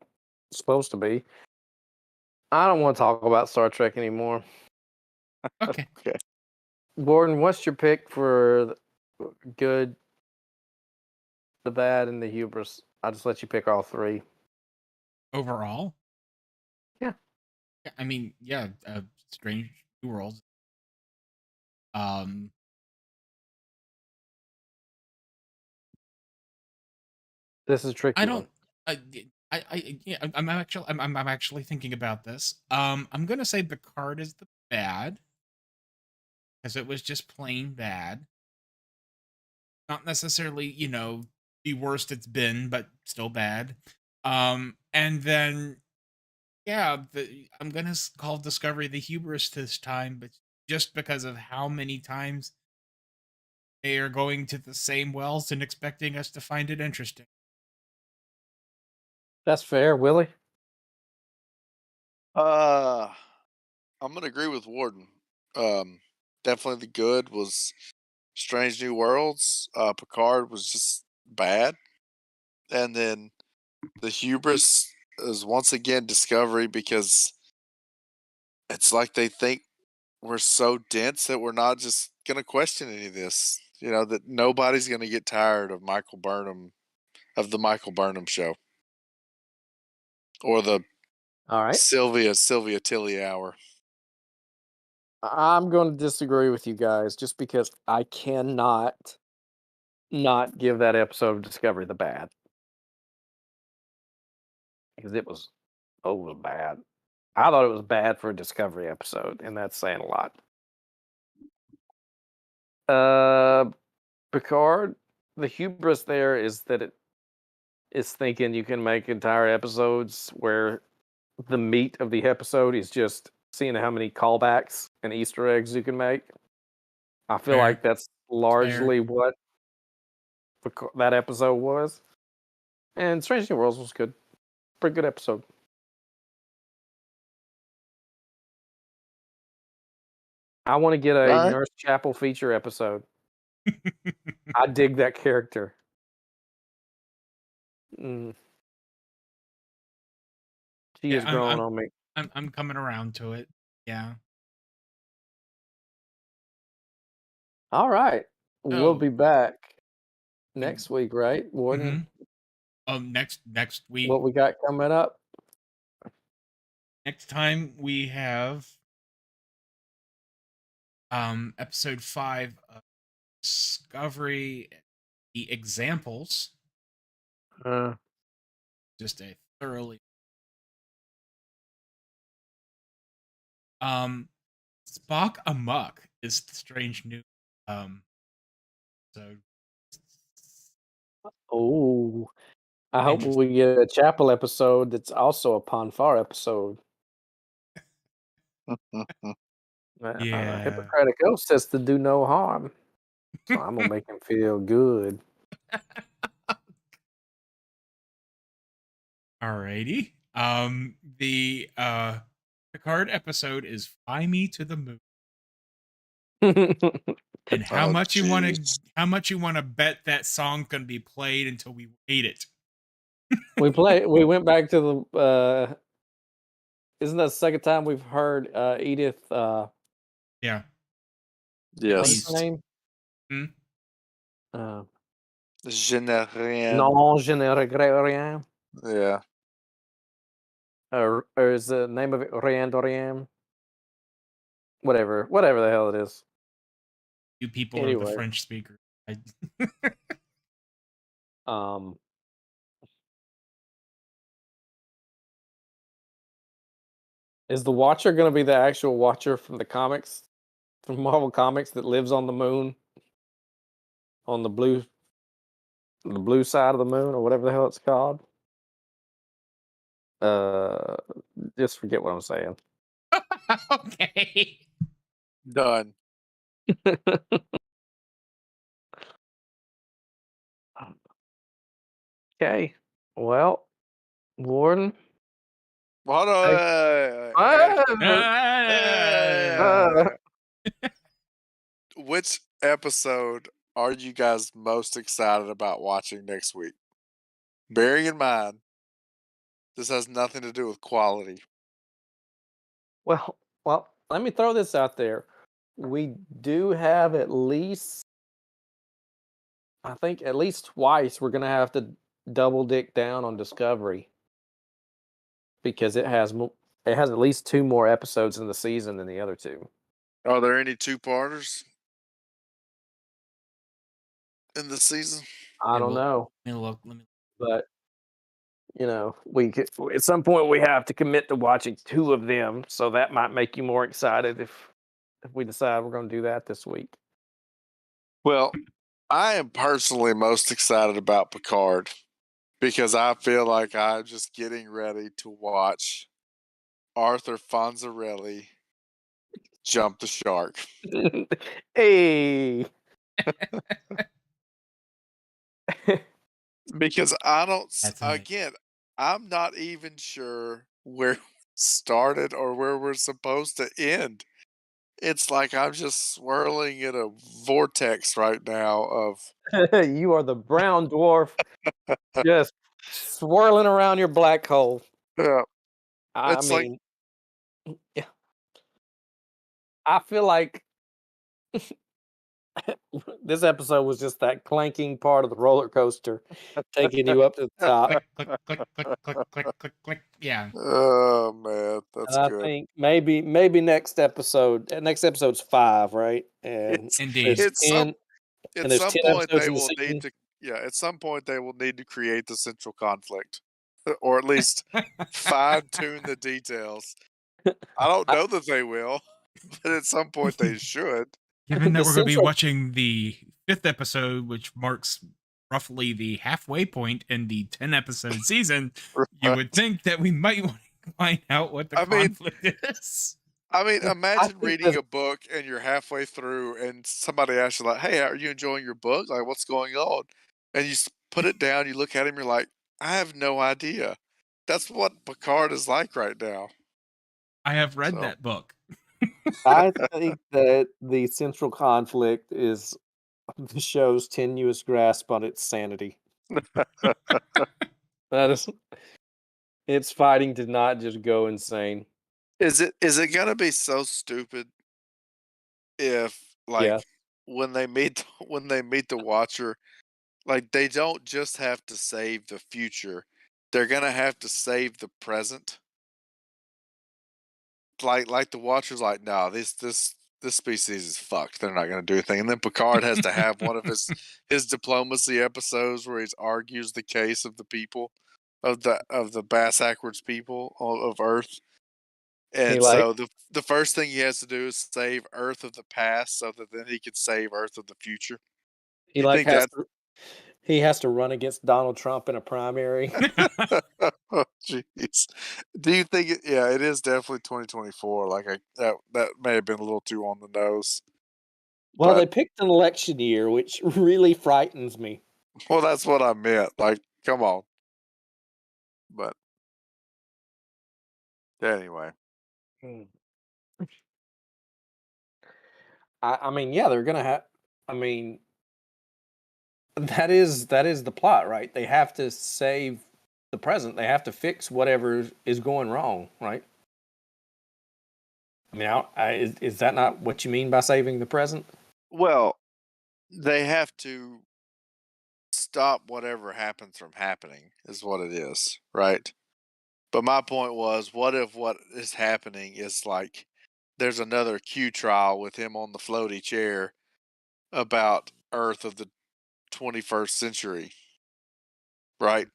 supposed to be. I don't want to talk about Star Trek anymore. Okay. Okay. Gordon, what's your pick for the good, the bad, and the hubris? I'll just let you pick all three. Overall? Yeah. Yeah, I mean, yeah, Strange New Worlds. Um, This is a tricky I one. don't. Yeah, I'm actually thinking about this. I'm gonna say Picard is the bad because it was just plain bad. Not necessarily, the worst it's been, but still bad. And then yeah, I'm gonna call Discovery the hubris this time, but just because of how many times they are going to the same wells and expecting us to find it interesting. That's fair, Willie. I'm gonna agree with Warden. Definitely the good was Strange New Worlds. Picard was just bad, and then the hubris is once again Discovery because it's like they think we're so dense that we're not just gonna question any of this. That nobody's gonna get tired of Michael Burnham of the Michael Burnham show or the All right. Sylvia Tilly hour. I'm going to disagree with you guys just because I cannot not give that episode of Discovery the bad, because it was bad. I thought it was bad for a Discovery episode, and that's saying a lot. Picard, the hubris there is that it is thinking you can make entire episodes where the meat of the episode is just seeing how many callbacks and Easter eggs you can make. I feel Fair. like that's largely what that episode was. And Strange New Worlds was good. Pretty good episode. I want to get a All right. Nurse Chapel feature episode. I dig that character. Mm. She Yeah, is growing on me. I'm coming around to it. Yeah. All right. We'll So be back next week, right, Warden? next week, What we got coming up? next time we have episode 5 of Discovery, the examples. Just a thoroughly Spock Amok is the strange new so Oh, I hope interesting. we get a Chapel episode that's also a Ponfar episode. Yeah. Hippocratic Oath says to do no harm, so I'm gonna make him feel good. Alrighty. The Picard episode is "Fly Me to the Moon," and Oh, jeez. how much you want to bet that song can be played until we hate it? We went back to the isn't that the second time we've heard Edith Yeah, at Yes. what's her least. name? Hmm? Uh, Je n'ai rien. non, je ne regrette rien. Yeah. Or is the name of it Rien de Rien? Whatever the hell it is. You people are the Anyway. French speakers. Um, is the Watcher going to be the actual Watcher from the comics, from Marvel Comics, that lives on the moon, on the blue side of the moon, or whatever the hell it's called? Just forget what I'm saying. Okay. Done. Okay. Well, Warden. Hold on. Which episode are you guys most excited about watching next week? Bearing in mind, this has nothing to do with quality. Well, let me throw this out there. We do have at least, I think at least twice, we're going to have to double dick down on Discovery because it has at least 2 more episodes in the season than the other 2. Are there any two-parters in the season? I don't know, Let me look. but we could, at some point we have to commit to watching 2 of them, so that might make you more excited if we decide we're going to do that this week. Well, I am personally most excited about Picard because I feel like I'm just getting ready to watch Arthur Fonzarelli jump the shark. Hey. Because I don't, That's amazing. again, I'm not even sure where we started or where we're supposed to end. It's like I'm just swirling in a vortex right now of, You are the brown dwarf just swirling around your black hole. yeah, I it's like, mean, yeah, I feel like this episode was just that clanking part of the roller coaster taking you up to the top. Click, click, click, click, click, click, click. Yeah. oh man, that's And I good. think maybe next episode's 5, right? And It's, Indeed. there's it's 10 at and there's some 10 point episodes they in the will need season. to, yeah, at some point they will need to create the central conflict or at least fine tune the details. I don't know that they will, but at some point they should. Given that The we're going to be central watching the 5th episode, which marks roughly the halfway point in the 10-episode season, you would think that we might want to find out what the I mean, conflict is. I imagine think reading a book and you're halfway through and somebody asks you like, "Hey, are you enjoying your book? Like, what's going on?" And you put it down, you look at him, you're like, "I have no idea." That's what Picard is like right now. I have read So, that book. I think that the central conflict is the show's tenuous grasp on its sanity. That is, it's fighting to not just go insane. is it gonna be so stupid if Yeah. like when they meet the Watcher, like they don't just have to save the future, they're gonna have to save the present? Like the Watcher's like, "No, this species is fucked. They're not gonna do anything." And then Picard has to have one of his diplomacy episodes where he argues the case of the people of the Bass Backwards people of Earth. He And like so the first thing he has to do is save Earth of the past so that then he can save Earth of the future. he You like think has that? to he has to run against Donald Trump in a primary. Oh, jeez. Do you think it? Yeah, it is definitely 2024. Like that may have been a little too on the nose. Well, they But picked an election year, which really frightens me. well, that's what I meant. Like, come on. But Anyway, Hmm. I mean, yeah, they're gonna have. I mean, that is the plot, right? They have to save the present. They have to fix whatever is going wrong, right? I mean, is that not what you mean by saving the present? well, they have to stop whatever happens from happening, is what it is, right? But my point was, what if what is happening is like there's another Q trial with him on the floaty chair about Earth of the 21st century, right?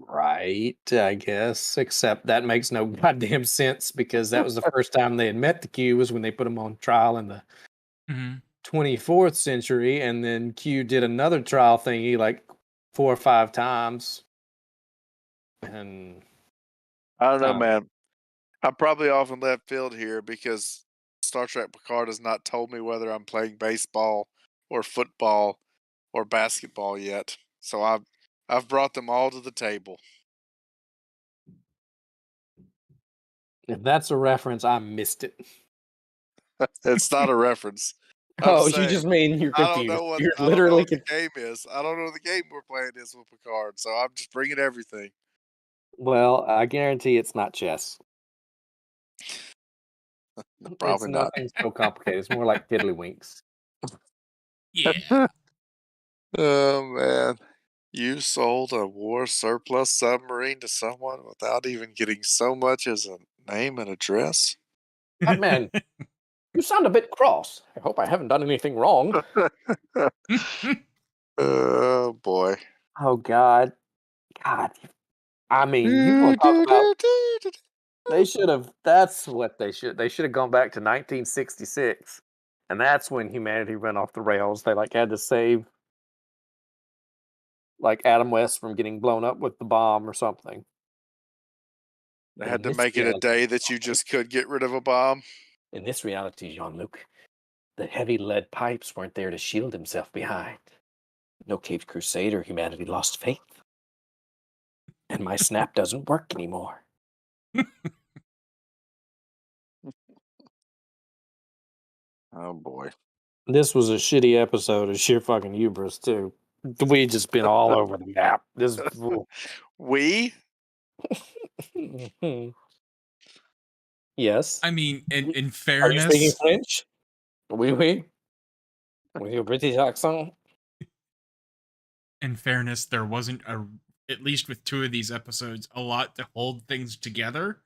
Right, I guess. Except that makes no goddamn sense because that was the first time they had met the Q was when they put him on trial in the Mm-hmm. 24th century, and then Q did another trial thingy like 4 or 5 times. And I don't know, um, man. I'm probably off in left field here because Star Trek Picard has not told me whether I'm playing baseball or football or basketball yet. So I've brought them all to the table. if that's a reference, I missed it. It's not a reference. I'm Oh, you saying just mean you're I don't confused. know what You're I don't know literally what the game is. I don't know what the game we're playing is with Picard. So I'm just bringing everything. well, I guarantee it's not chess. It's Probably not. nothing so complicated. It's more like tiddlywinks. Yeah. Oh man. You sold a war surplus submarine to someone without even getting so much as a name and address? Man, you sound a bit cross. I hope I haven't done anything wrong. Oh boy. Oh God, God. I mean, you want to talk about? They should have. That's what they should. They should have gone back to 1966, and that's when humanity went off the rails. They like had to save like Adam West from getting blown up with the bomb or something. They But had to make it a day that you just could get rid of a bomb. in this reality, Jean-Luc, the heavy lead pipes weren't there to shield himself behind. No Caped Crusader, humanity lost faith, and my snap doesn't work anymore. Oh boy. This was a shitty episode of sheer fucking hubris too. We just been all over the map. This. We? Yes. I mean, in Are you speaking fairness, French? Oui, oui. With your British accent. there wasn't at least with 2 of these episodes, a lot to hold things together.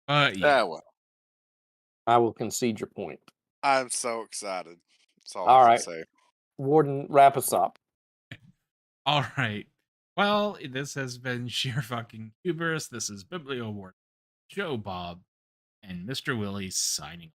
Yeah. Ah, well. I will concede your point. I'm so excited. That's all All I can right. say. Warden, wrap us up. All right. Well, this has been sheer fucking hubris. This is Biblio Ward, Joe Bob, and Mr. Willie signing